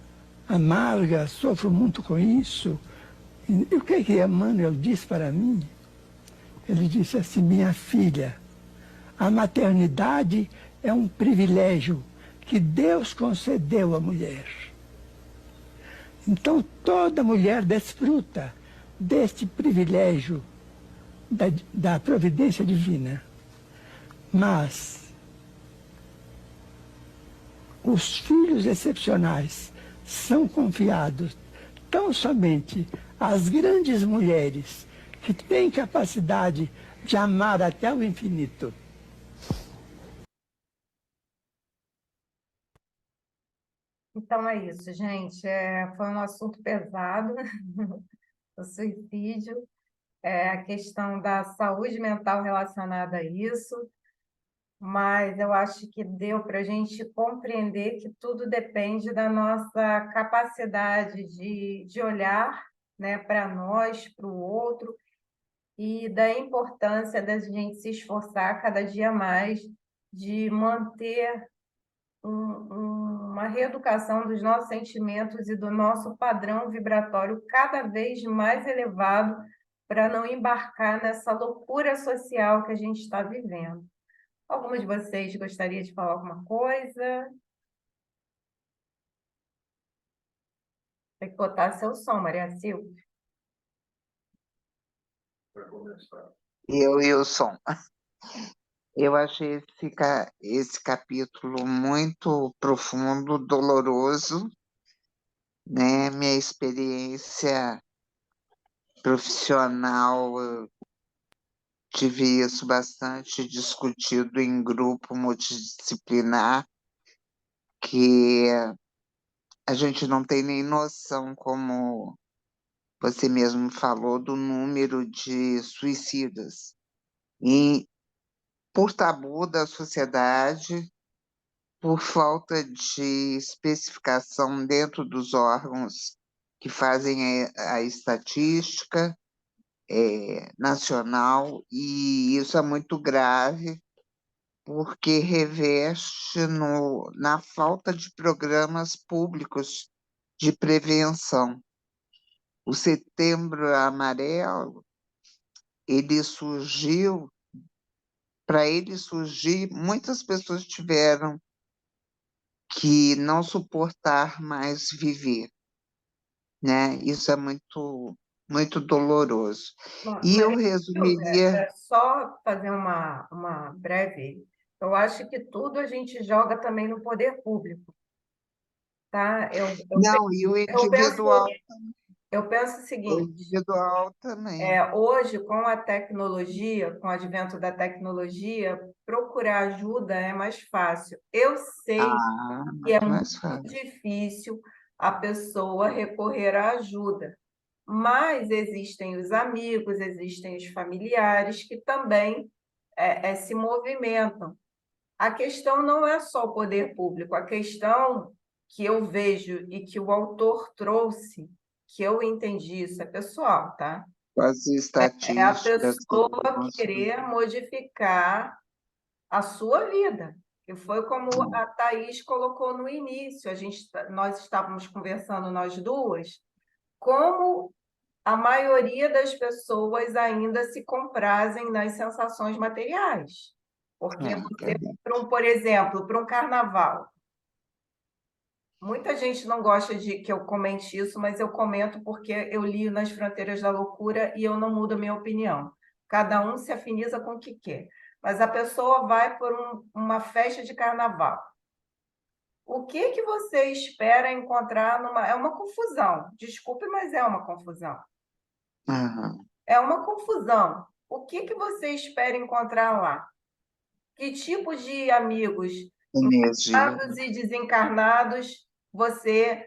amarga, sofro muito com isso. E o que Emmanuel disse para mim? Ele disse assim: minha filha, a maternidade é um privilégio que Deus concedeu à mulher. Então toda mulher desfruta deste privilégio da providência divina. Mas os filhos excepcionais são confiados tão somente às grandes mulheres que têm capacidade de amar até o infinito. Então é isso, gente. Foi um assunto pesado, o suicídio, a questão da saúde mental relacionada a isso, mas eu acho que deu para a gente compreender que tudo depende da nossa capacidade de olhar, né, para nós, para o outro, e da importância da gente se esforçar cada dia mais de manter uma reeducação dos nossos sentimentos e do nosso padrão vibratório cada vez mais elevado para não embarcar nessa loucura social que a gente está vivendo. Alguma de vocês gostaria de falar alguma coisa? Tem que botar seu som, Maria Silvia. Wilson, eu achei esse capítulo muito profundo, doloroso, né? Minha experiência profissional, eu tive isso bastante discutido em grupo multidisciplinar, que a gente não tem nem noção, como você mesmo falou, do número de suicidas. E por tabu da sociedade, por falta de especificação dentro dos órgãos que fazem a estatística nacional, e isso é muito grave, porque reveste na falta de programas públicos de prevenção. O Setembro Amarelo, ele surgiu, para ele surgir, muitas pessoas tiveram que não suportar mais viver, né? Isso é muito, muito doloroso. E eu Maria Silvia, resumiria... só fazer uma breve. Eu acho que tudo a gente joga também no poder público, tá? Não, e Eu penso o o seguinte: individual também. hoje, com a tecnologia, com o advento da tecnologia, procurar ajuda é mais fácil. Eu sei Ah, que é muito muito mais fácil. difícil a pessoa recorrer à ajuda, mas existem os amigos, existem os familiares que também se movimentam. A questão não é só o poder público, a questão que eu vejo e que o autor trouxe, que eu entendi, isso é pessoal, tá? As É a estatísticas pessoa mostram. querer modificar a sua vida, que foi como a Thaís colocou no início. Nós estávamos conversando, nós duas, como a maioria das pessoas ainda se comprazem nas sensações materiais. Porque você, Verdade. por exemplo, para um carnaval, muita gente não gosta de que eu comente isso, mas eu comento porque eu li Nas Fronteiras da Loucura e eu não mudo a minha opinião. Cada um se afiniza com o que quer. Mas a pessoa vai por uma festa de carnaval. O que você espera encontrar numa... É uma confusão. Desculpe, mas é uma confusão. Aham. É uma confusão. O que você espera encontrar lá? Que tipo de amigos, Energia. encarnados e desencarnados, você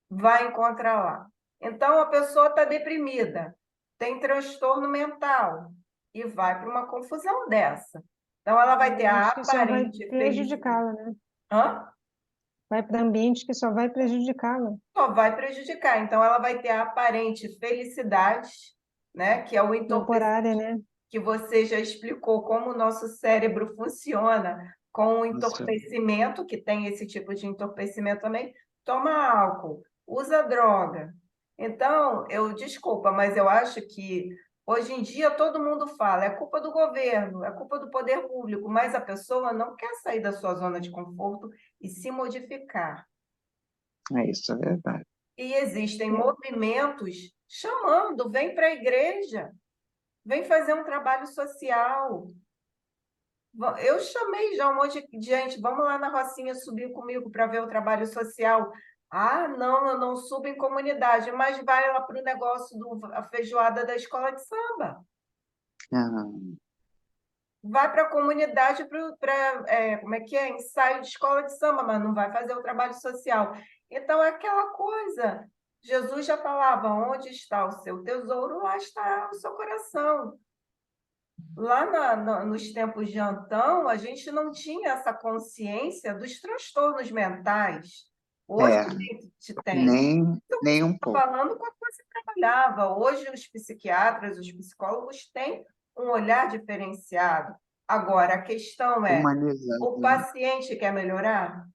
vai encontrar lá? Então, a pessoa está deprimida, tem transtorno mental e vai para uma confusão dessa. Então, ela vai ter a Ambiente que só vai aparente felicidade. prejudicá-la, né? Hã? Vai para ambiente que só vai prejudicá-la. Só vai prejudicar. Então, ela vai ter a aparente felicidade, né? Que é o entorpecimento, Temporária, né? que você já explicou como o nosso cérebro funciona com o entorpecimento, que tem esse tipo de entorpecimento também, toma álcool, usa droga. Então, desculpa, mas eu acho que hoje em dia todo mundo fala, é culpa do governo, é culpa do poder público, mas a pessoa não quer sair da sua zona de conforto e se modificar. Isso é verdade. E existem movimentos chamando, vem para a igreja, vem fazer um trabalho social. Eu chamei já um monte de gente, vamos lá na Rocinha subir comigo para ver o trabalho social. Ah, não, eu não subo em comunidade, mas vai lá para o negócio da feijoada da escola de samba. Aham. Vai para a comunidade para, como é que é? Ensaio de escola de samba, mas não vai fazer o trabalho social. Então, é aquela coisa. Jesus já falava, onde está o seu tesouro, lá está o seu coração. Lá nos tempos de Antão, a gente não tinha essa consciência dos transtornos mentais. Hoje É, a gente tem. nem um Estou pouco. falando com a que você trabalhava. Hoje os psiquiatras, os psicólogos têm um olhar diferenciado. Agora, a questão é, Humanizado, o né? paciente quer melhorar?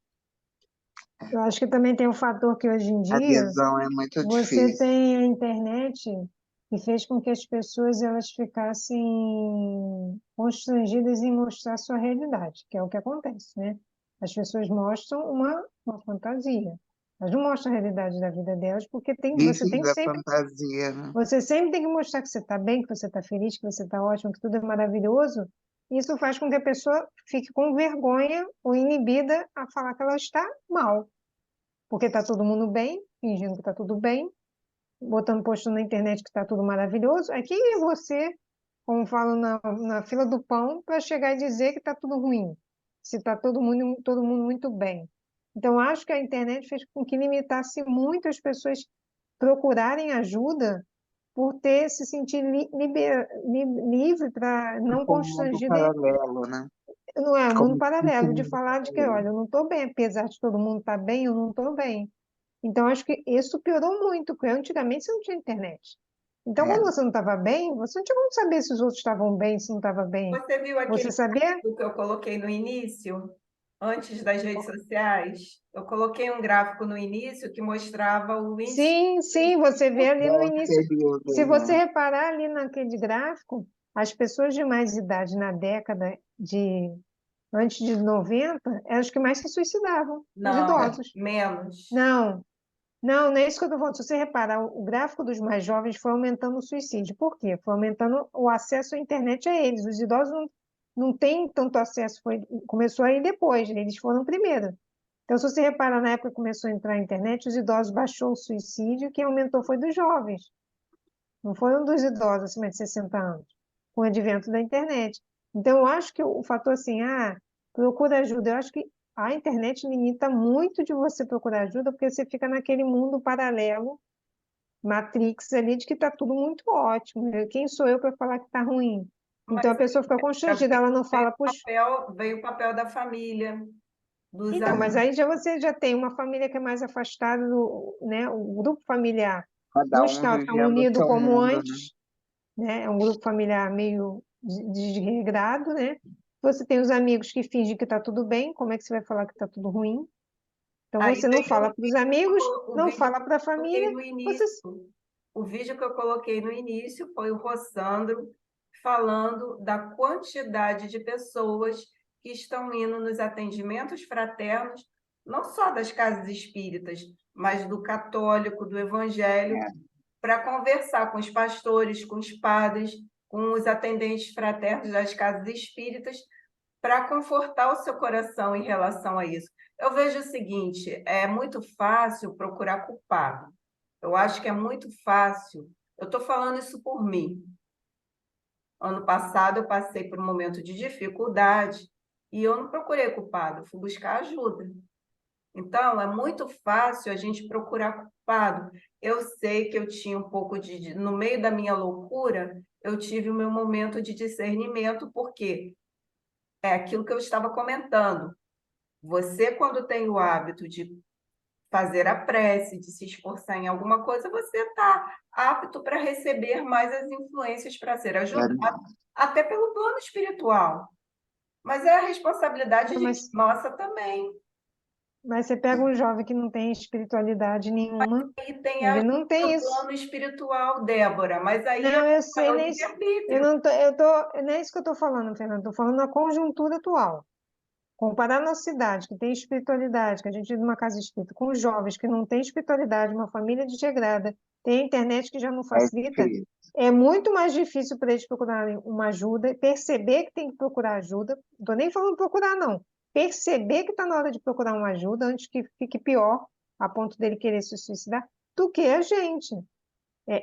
Eu acho que também tem um fator que hoje em A dia adesão é muito você difícil. tem a internet que fez com que as pessoas elas ficassem constrangidas em mostrar sua realidade, que é o que acontece, né? As pessoas mostram uma fantasia. Elas não mostram a realidade da vida delas porque Vivem da fantasia, né? você sempre tem que mostrar que você está bem, que você está feliz, que você está ótimo, que tudo é maravilhoso. Isso faz com que a pessoa fique com vergonha ou inibida a falar que ela está mal. Porque está todo mundo bem, fingindo que está tudo bem, botando post na internet que está tudo maravilhoso. Aí quem é você, como falam na fila do pão, para chegar e dizer que está tudo ruim? Se está todo mundo muito bem. Então, acho que a internet fez com que limitasse muito as pessoas procurarem ajuda por ter se sentir livre para não Com um mundo constranger, paralelo, né? não é um mundo Como tipo paralelo, de mundo falar de que, paralelo. olha, eu não estou bem, apesar de todo mundo estar bem, eu não estou bem. Então, acho que isso piorou muito, porque antigamente você não tinha internet. Então, É. quando você não estava bem, você não tinha como saber se os outros estavam bem, se não estava bem. Você viu Você aquele sabia? gráfico que eu coloquei no início, antes das redes sociais? Eu coloquei um gráfico no início que mostrava o índice. Sim, sim, você vê ali no Qual início. período, Se você né? reparar ali naquele gráfico, as pessoas de mais idade na década de antes de 90 eram os que mais se suicidavam, os Não, idosos. menos. Não, não é isso que eu estou falando. Se você reparar, o gráfico dos mais jovens foi aumentando o suicídio. Por quê? Foi aumentando o acesso à internet a eles. Os idosos não têm tanto acesso, começou aí depois, eles foram primeiro. Então, se você reparar, na época que começou a entrar a internet, os idosos baixou o suicídio, quem aumentou foi dos jovens. Não foram dos idosos acima de 60 anos, com o advento da internet. Então, eu acho que o fator assim, procura ajuda, eu acho que a internet limita muito de você procurar ajuda, porque você fica naquele mundo paralelo, Matrix ali, de que está tudo muito ótimo. Quem sou eu para falar que está ruim? Então a pessoa fica constrangida, ela não fala para os... Veio o papel da família, dos Então, mas amigos. aí você já tem uma família que é mais afastada do, né, o grupo familiar Cada não um está tão vivendo o unido seu como mundo, né? antes, né? É um grupo familiar meio desregrado, né? Você tem os amigos que fingem que está tudo bem, como é que você vai falar que está tudo ruim? Então Aí você não veio fala para os amigos, o não vídeo fala para a que eu coloquei família, no você... início. O vídeo que eu coloquei no início foi o Rossandro falando da quantidade de pessoas que estão indo nos atendimentos fraternos, não só das casas espíritas, mas do católico, do evangélico, É, para conversar com os pastores, com os padres, com os atendentes fraternos das casas espíritas, para confortar o seu coração em relação a isso. Eu vejo o seguinte, é muito fácil procurar culpado. Eu acho que é muito fácil. Eu estou falando isso por mim. Ano passado eu passei por um momento de dificuldade e eu não procurei culpado, fui buscar ajuda. Então, é muito fácil a gente procurar culpado. Eu sei que eu tinha um pouco de... No meio da minha loucura, eu tive o meu momento de discernimento, porque é aquilo que eu estava comentando. Você, quando tem o hábito de fazer a prece, de se esforçar em alguma coisa, você está apto para receber mais as influências para ser ajudado, até pelo plano espiritual. Mas é a responsabilidade Não, nossa também. mas você pega um jovem que não tem espiritualidade nenhuma, E tem ele a não tem do isso. plano espiritual, Débora, mas aí Não, eu sei, é o nem isso. Eu livre-arbítrio. não tô, não é isso que eu estou falando, Fernando. Estou falando da conjuntura atual. Comparar a nossa cidade, que tem espiritualidade, que a gente vive numa casa espírita, com os jovens que não têm espiritualidade, uma família desregrada, tem a internet que já não é facilita, difícil. é muito mais difícil para eles procurarem uma ajuda, perceber que tem que procurar ajuda. Não estou nem falando procurar, não. Perceber que está na hora de procurar uma ajuda antes que fique pior, a ponto dele querer se suicidar, do que a gente.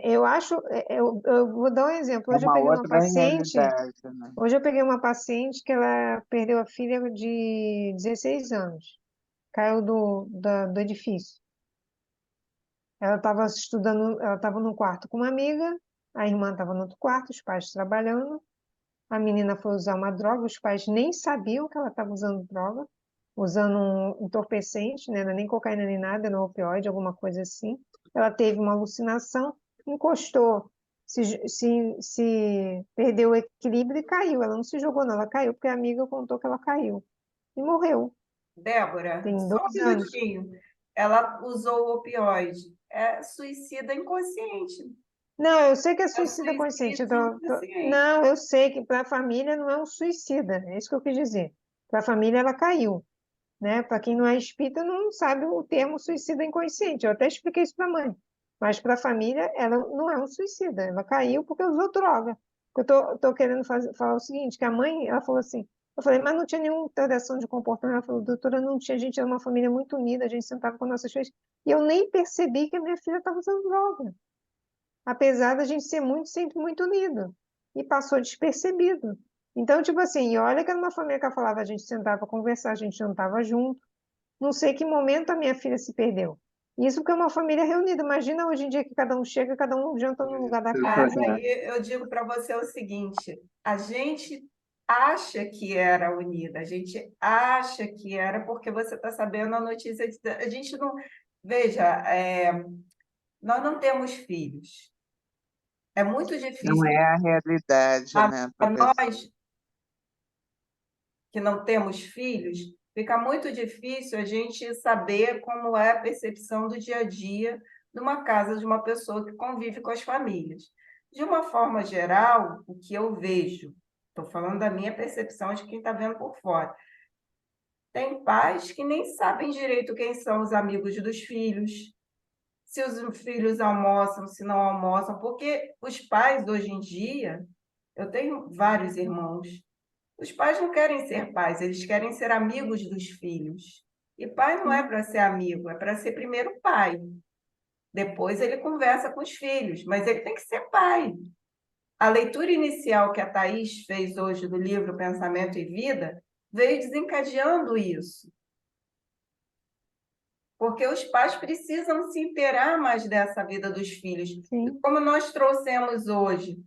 Eu acho, eu vou dar um exemplo. É uma outra realidade, né? Hoje eu peguei uma paciente que ela perdeu a filha de 16 anos, caiu do edifício. Ela estava estudando, ela estava no quarto com uma amiga, a irmã estava no outro quarto, os pais trabalhando. A menina foi usar uma droga, os pais nem sabiam que ela estava usando droga, usando um entorpecente, né? Não é nem cocaína nem nada, era um opioide, alguma coisa assim. Ela teve uma alucinação, encostou, se perdeu o equilíbrio e caiu. Ela não se jogou, não, ela caiu porque a amiga contou que ela caiu e morreu. Débora, Tem só um 12 anos. minutinho. Ela usou o opioide. É suicida inconsciente. Não, eu sei que é É suicida consciente. suicídio inconsciente. Não, eu sei que para a família não é um suicida, é isso que eu quis dizer. Para a família ela caiu, né? Para quem não é espírita não sabe o termo suicida inconsciente. Eu até expliquei isso para a mãe. Mas para a família ela não é um suicida, ela caiu porque usou droga. Eu tô querendo falar o seguinte, que a mãe, ela falou assim, eu falei, mas não tinha nenhuma alteração de comportamento. Ela falou, doutora, não tinha, a gente era uma família muito unida, a gente sentava com nossas filhas, e eu nem percebi que a minha filha estava usando droga, apesar da gente ser muito, sempre muito unido. E passou despercebido. Então, tipo assim, e olha que era uma família que ela falava, a gente sentava para conversar, a gente jantava junto. Não sei que momento a minha filha se perdeu. Isso porque é uma família reunida. Imagina hoje em dia que cada um chega, cada um janta no lugar da Ah, casa. aí eu digo para você o seguinte: a gente acha que era unida, a gente acha que era porque você está sabendo a notícia. A gente não. Veja, nós não temos filhos. É muito Não difícil. é a realidade, né? A nós que não temos filhos, fica muito difícil a gente saber como é a percepção do dia a dia numa casa de uma pessoa que convive com as famílias. De uma forma geral, o que eu vejo, estou falando da minha percepção de quem está vendo por fora, tem pais que nem sabem direito quem são os amigos dos filhos, se os filhos almoçam, se não almoçam, porque os pais hoje em dia, eu tenho vários irmãos, os pais não querem ser pais, eles querem ser amigos dos filhos. E pai não é para ser amigo, é para ser primeiro pai. Depois ele conversa com os filhos, mas ele tem que ser pai. A leitura inicial que a Thaís fez hoje do livro Pensamento e Vida veio desencadeando isso. Porque os pais precisam se inteirar mais dessa vida dos filhos. E Sim. como nós trouxemos hoje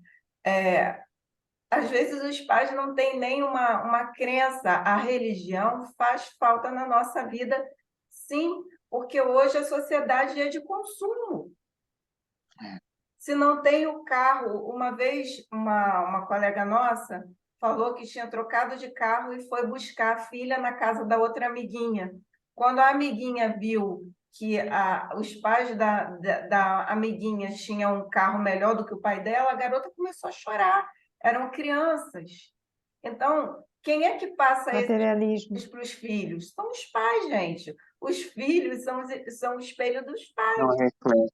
Às vezes os pais não têm nem uma crença. A religião faz falta na nossa vida, sim, porque hoje a sociedade é de consumo. Se não tem o carro, uma vez uma colega nossa falou que tinha trocado de carro e foi buscar a filha na casa da outra amiguinha. Quando a amiguinha viu que os pais da amiguinha tinham um carro melhor do que o pai dela, a garota começou a chorar. Eram crianças. Então, quem é que passa Materialismo. isso para os filhos? São os pais, gente. Os filhos são o espelho dos pais. Não reflete.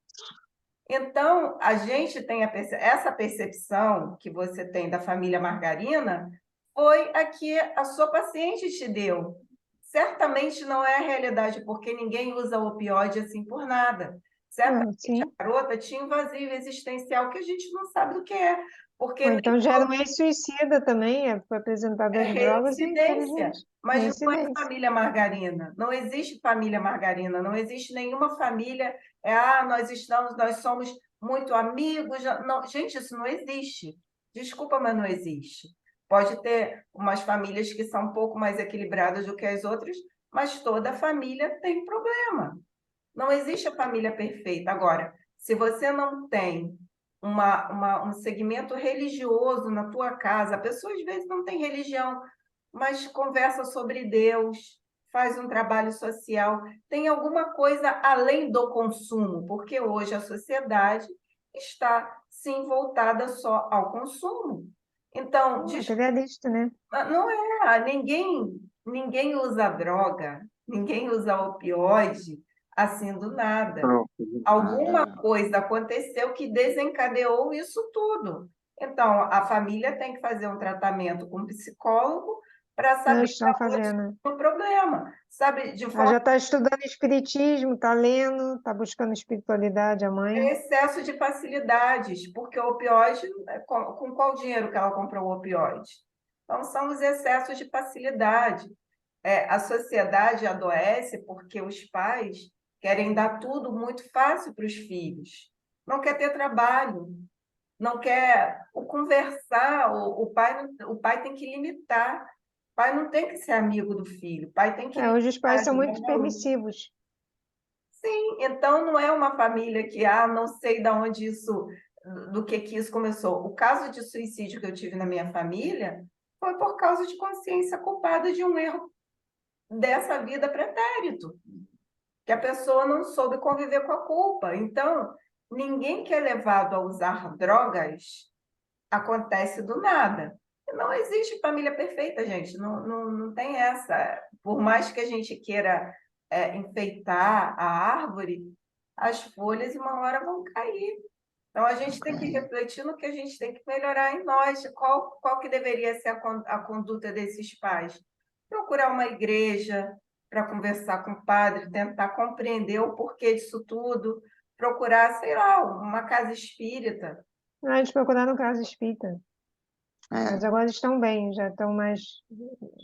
Então, a gente tem essa percepção que você tem da família Margarina, foi a que a sua paciente te deu. Certamente não é a realidade, porque ninguém usa opioide assim por nada. Certamente Sim. a garota tinha um vazio existencial que a gente não sabe do que é. Porque Ou então já era um ex-suicida também, foi apresentado é as drogas e, reincidência. infelizmente, Mas não é reincidência. família Margarina. Não existe família Margarina. Não existe nenhuma família. Nós somos muito amigos. Não, gente, isso não existe. Desculpa, mas não existe. Pode ter umas famílias que são um pouco mais equilibradas do que as outras, mas toda família tem problema. Não existe a família perfeita. Agora, se você não tem um segmento religioso na tua casa, a pessoa às vezes não tem religião, mas conversa sobre Deus, faz um trabalho social, tem alguma coisa além do consumo, porque hoje a sociedade está sim voltada só ao consumo. Então, Materialista, né? não é, ninguém usa droga, ninguém usa opioide assim do nada. Alguma coisa aconteceu que desencadeou isso tudo. Então, a família tem que fazer um tratamento com um psicólogo para Não saber estão onde fazendo. está o problema. Sabe, de Ela forma já está estudando espiritismo, está lendo, está buscando espiritualidade, a mãe. excesso de facilidades, porque o opioide, com qual dinheiro que ela comprou o opioide? Então, são os excessos de facilidade. A sociedade adoece porque os pais querem dar tudo muito fácil para os filhos. Não quer ter trabalho, não quer conversar. O pai tem que limitar. O pai não tem que ser amigo do filho. O pai tem que Hoje os pais limitar, são muito entendeu? permissivos. Sim, então não é uma família que, não sei de onde isso, do que isso começou. O caso de suicídio que eu tive na minha família foi por causa de consciência culpada de um erro dessa vida pretérito, que a pessoa não soube conviver com a culpa. Então, ninguém que é levado a usar drogas acontece do nada. Não existe família perfeita, gente, não tem essa. Por mais que a gente queira enfeitar a árvore, as folhas uma hora vão cair. Então, a gente tem que refletir no que a gente tem que melhorar em nós. Qual que deveria ser a conduta desses pais? Procurar uma igreja para conversar com o padre, tentar compreender o porquê disso tudo, procurar, sei lá, uma casa espírita. Eles procuraram casa espírita. Mas agora estão bem, já estão mais.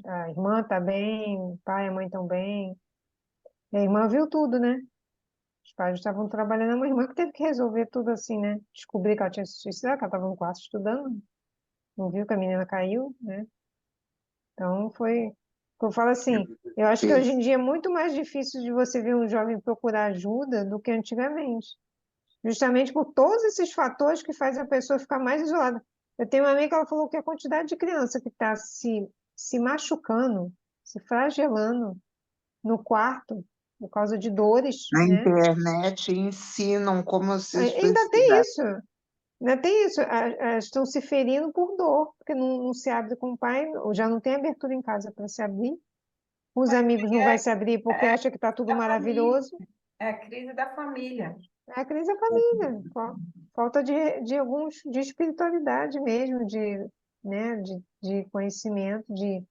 A irmã está bem, o pai e a mãe estão bem. E a irmã viu tudo, né? Os pais estavam trabalhando, uma irmã que teve que resolver tudo assim, né? Descobrir que ela tinha se suicidado, que ela estava no quarto estudando, não viu que a menina caiu, né? Então foi. Eu falo assim, eu acho que hoje em dia é muito mais difícil de você ver um jovem procurar ajuda do que antigamente. Justamente por todos esses fatores que fazem a pessoa ficar mais isolada. Eu tenho uma amiga que ela falou que a quantidade de criança que está se machucando, se flagelando no quarto por causa de dores, Na né? internet ensinam como se Ainda tem suicidar. isso. Ainda tem isso. Estão se ferindo por dor, porque não se abre com o pai, ou já não tem abertura em casa para se abrir. Os amigos não vai se abrir porque acha que está tudo Da família. maravilhoso. É a crise da família. É a crise da família. Falta de espiritualidade mesmo, né, de conhecimento, de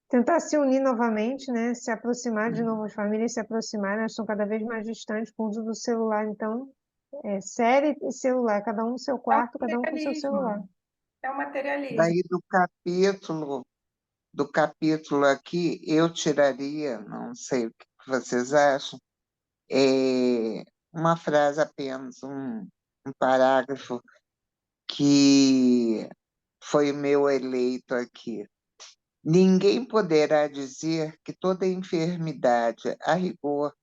tentar se unir novamente, né, se aproximar de novo, as famílias se aproximarem, elas estão cada vez mais distantes com o uso do celular. Então, série e celular, cada um no seu É o quarto, cada um com o seu celular. materialismo. É o materialismo. Daí do capítulo aqui, eu tiraria, não sei o que vocês acham, uma frase apenas, um parágrafo que foi o meu eleito aqui. Ninguém poderá dizer que toda enfermidade, a rigor,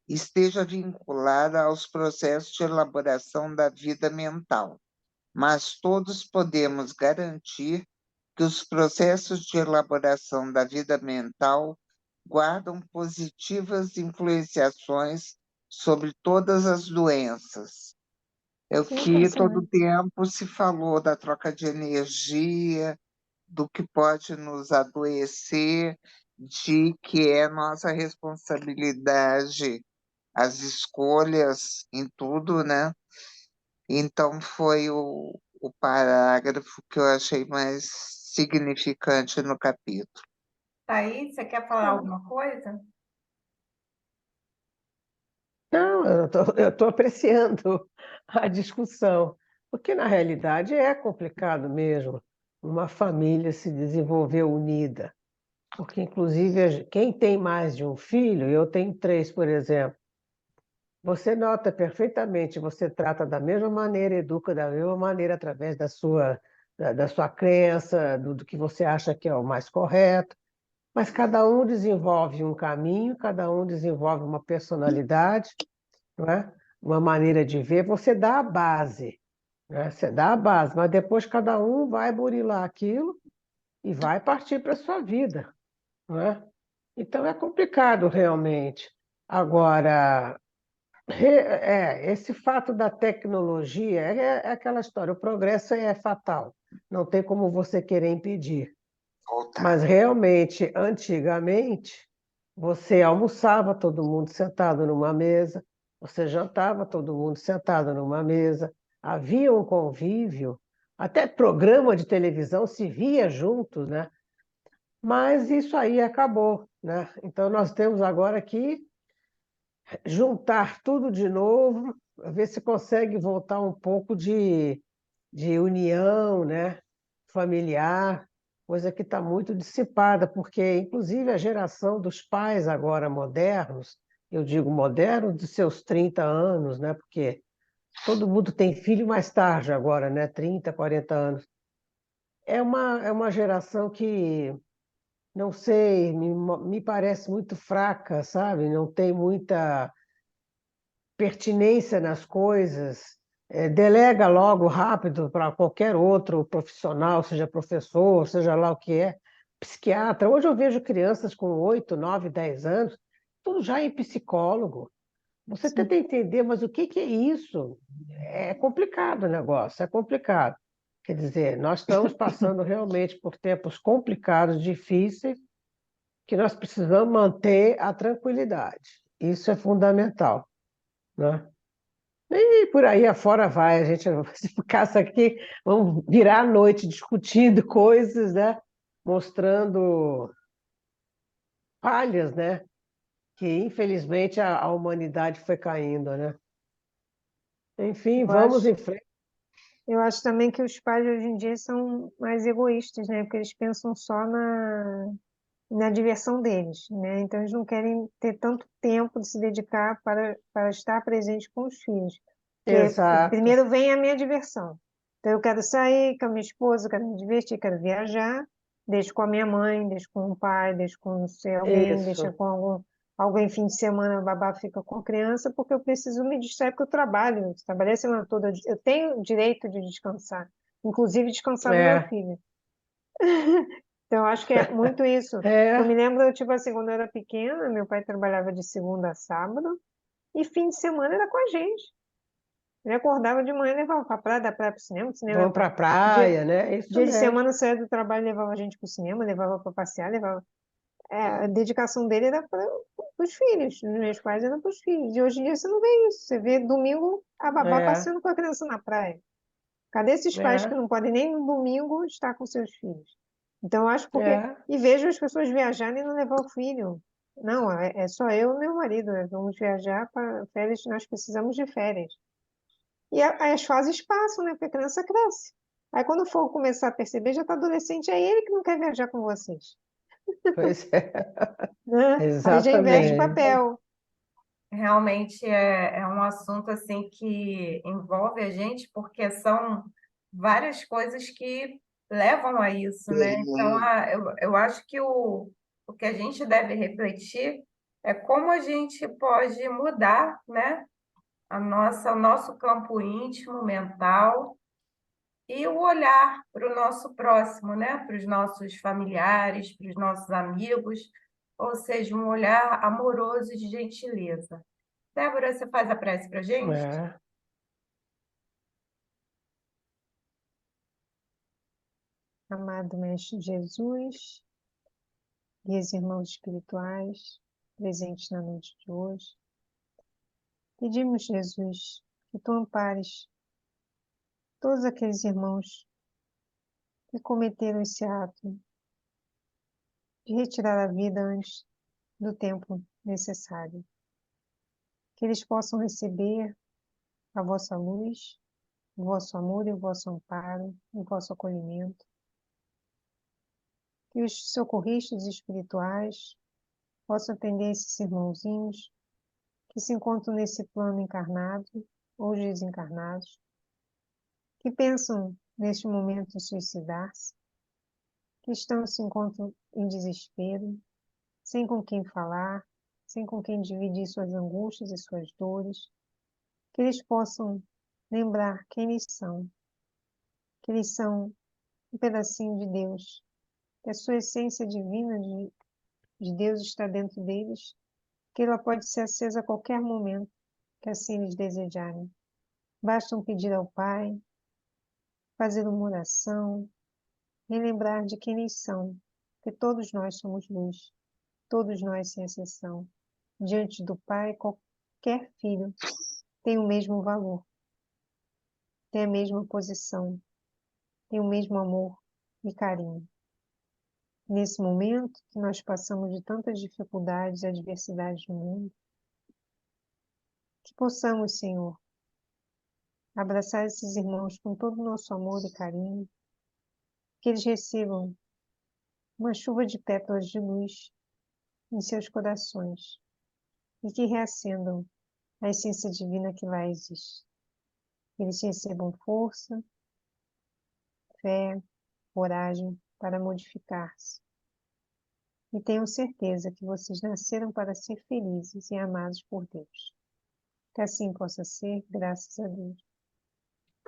esteja vinculada aos processos de elaboração da vida mental, mas todos podemos garantir que os processos de elaboração da vida mental guardam positivas influenciações sobre todas as doenças. É o que todo tempo se falou da troca de energia, do que pode nos adoecer, de que é nossa responsabilidade as escolhas em tudo, né? Então foi o parágrafo que eu achei mais significante no capítulo. Thaís, você quer falar alguma coisa? Não, eu tô apreciando a discussão, porque na realidade é complicado mesmo uma família se desenvolver unida, porque inclusive quem tem mais de um filho, eu tenho 3, por exemplo, você nota perfeitamente, você trata da mesma maneira, educa da mesma maneira através da sua crença, do que você acha que é o mais correto, mas cada um desenvolve um caminho, cada um desenvolve uma personalidade, não é? Uma maneira de ver, você dá a base, né? Você dá a base, mas depois cada um vai burilar aquilo e vai partir para a sua vida, não é? Então é complicado realmente. Agora, esse fato da tecnologia é aquela história, o progresso é fatal, não tem como você querer impedir. Mas realmente, antigamente, você almoçava todo mundo sentado numa mesa, você jantava todo mundo sentado numa mesa, havia um convívio, até programa de televisão se via juntos, né? Mas isso aí acabou, né? Então nós temos agora que juntar tudo de novo, ver se consegue voltar um pouco de união, né? Familiar, coisa que está muito dissipada, porque, inclusive, a geração dos pais agora modernos, eu digo modernos de seus 30 anos, né? Porque todo mundo tem filho mais tarde agora, né? 30, 40 anos. É uma geração que, não sei, me parece muito fraca, sabe? Não tem muita pertinência nas coisas, delega logo rápido para qualquer outro profissional, seja professor, seja lá o que é, psiquiatra. Hoje eu vejo crianças com 8, 9, 10 anos, tudo já em psicólogo. Você tenta entender, mas o que é isso? É complicado o negócio, é complicado. Quer dizer, nós estamos passando realmente por tempos complicados, difíceis, que nós precisamos manter a tranquilidade. Isso é fundamental, né? E por aí afora vai, a gente se ficasse aqui, vamos virar a noite discutindo coisas, né? Mostrando falhas, né? Que infelizmente a humanidade foi caindo, né? Enfim, Eu vamos acho, em frente. eu acho também que os pais hoje em dia são mais egoístas, né? Porque eles pensam só na diversão deles, né? Então eles não querem ter tanto tempo de se dedicar para estar presente com os filhos. Porque Exato. primeiro vem a minha diversão. Então eu quero sair com a minha esposa, quero me divertir, quero viajar, deixo com a minha mãe, deixo com o pai, deixo com não sei alguém, deixo Isso. com alguém fim de semana, a babá fica com a criança, porque eu preciso me distrair, porque eu trabalhei a semana toda, eu tenho o direito de descansar, inclusive descansar do meu É, filho. Então, eu acho que é muito isso. Eu me é, lembro, tipo assim, quando eu era pequena, meu pai trabalhava de segunda a sábado e fim de semana era com a gente. Ele acordava de manhã e levava para praia, da praia para o cinema, do cinema vamos para... para a Dia, praia, né? Isso dia de mesmo. semana saía do trabalho, levava a gente para o cinema, levava para passear, levava... a dedicação dele era para os filhos, dos meus pais eram para os filhos. E hoje em dia você não vê isso. Você vê domingo a babá É, passeando com a criança na praia. Cadê esses pais que é, não podem nem no domingo estar com seus filhos? Então, eu acho porque. é, E vejo as pessoas viajarem e não levar o filho. Não, é só eu e meu marido. Vamos viajar para férias, nós precisamos de férias. E aí as fases passam, né? Porque a criança cresce. Aí quando for começar a perceber, já está adolescente, é ele que não quer viajar com vocês, pois é, né? Aí já inverte o exatamente. papel. Realmente é um assunto assim que envolve a gente, porque são várias coisas que levam a isso, né? Então, Sim. eu acho que o que a gente deve refletir é como a gente pode mudar, né, o nosso campo íntimo, mental, e o olhar para o nosso próximo, né, para os nossos familiares, para os nossos amigos, ou seja, um olhar amoroso e de gentileza. Débora, você faz a prece para a gente? É. Amado Mestre Jesus, guias irmãos espirituais, presentes na noite de hoje, pedimos, Jesus, que tu ampares todos aqueles irmãos que cometeram esse ato de retirar a vida antes do tempo necessário. Que eles possam receber a vossa luz, o vosso amor e o vosso amparo, o vosso acolhimento. Que os socorristas espirituais possam atender esses irmãozinhos que se encontram nesse plano encarnado ou desencarnados, que pensam neste momento em suicidar-se, que se encontram em desespero, sem com quem falar, sem com quem dividir suas angústias e suas dores, que eles possam lembrar quem eles são, que eles são um pedacinho de Deus, que a sua essência divina de Deus está dentro deles, que ela pode ser acesa a qualquer momento, que assim eles desejarem. Basta pedir ao Pai, fazer uma oração, relembrar de quem eles são, que todos nós somos luz, todos nós sem exceção. Diante do Pai, qualquer filho tem o mesmo valor, tem a mesma posição, tem o mesmo amor e carinho. Nesse momento que nós passamos de tantas dificuldades e adversidades no mundo, que possamos, Senhor, abraçar esses irmãos com todo o nosso amor e carinho, que eles recebam uma chuva de pétalas de luz em seus corações e que reacendam a essência divina que lá existe. Que eles recebam força, fé, coragem para modificar-se. E tenham certeza que vocês nasceram para ser felizes e amados por Deus. Que assim possa ser, graças a Deus.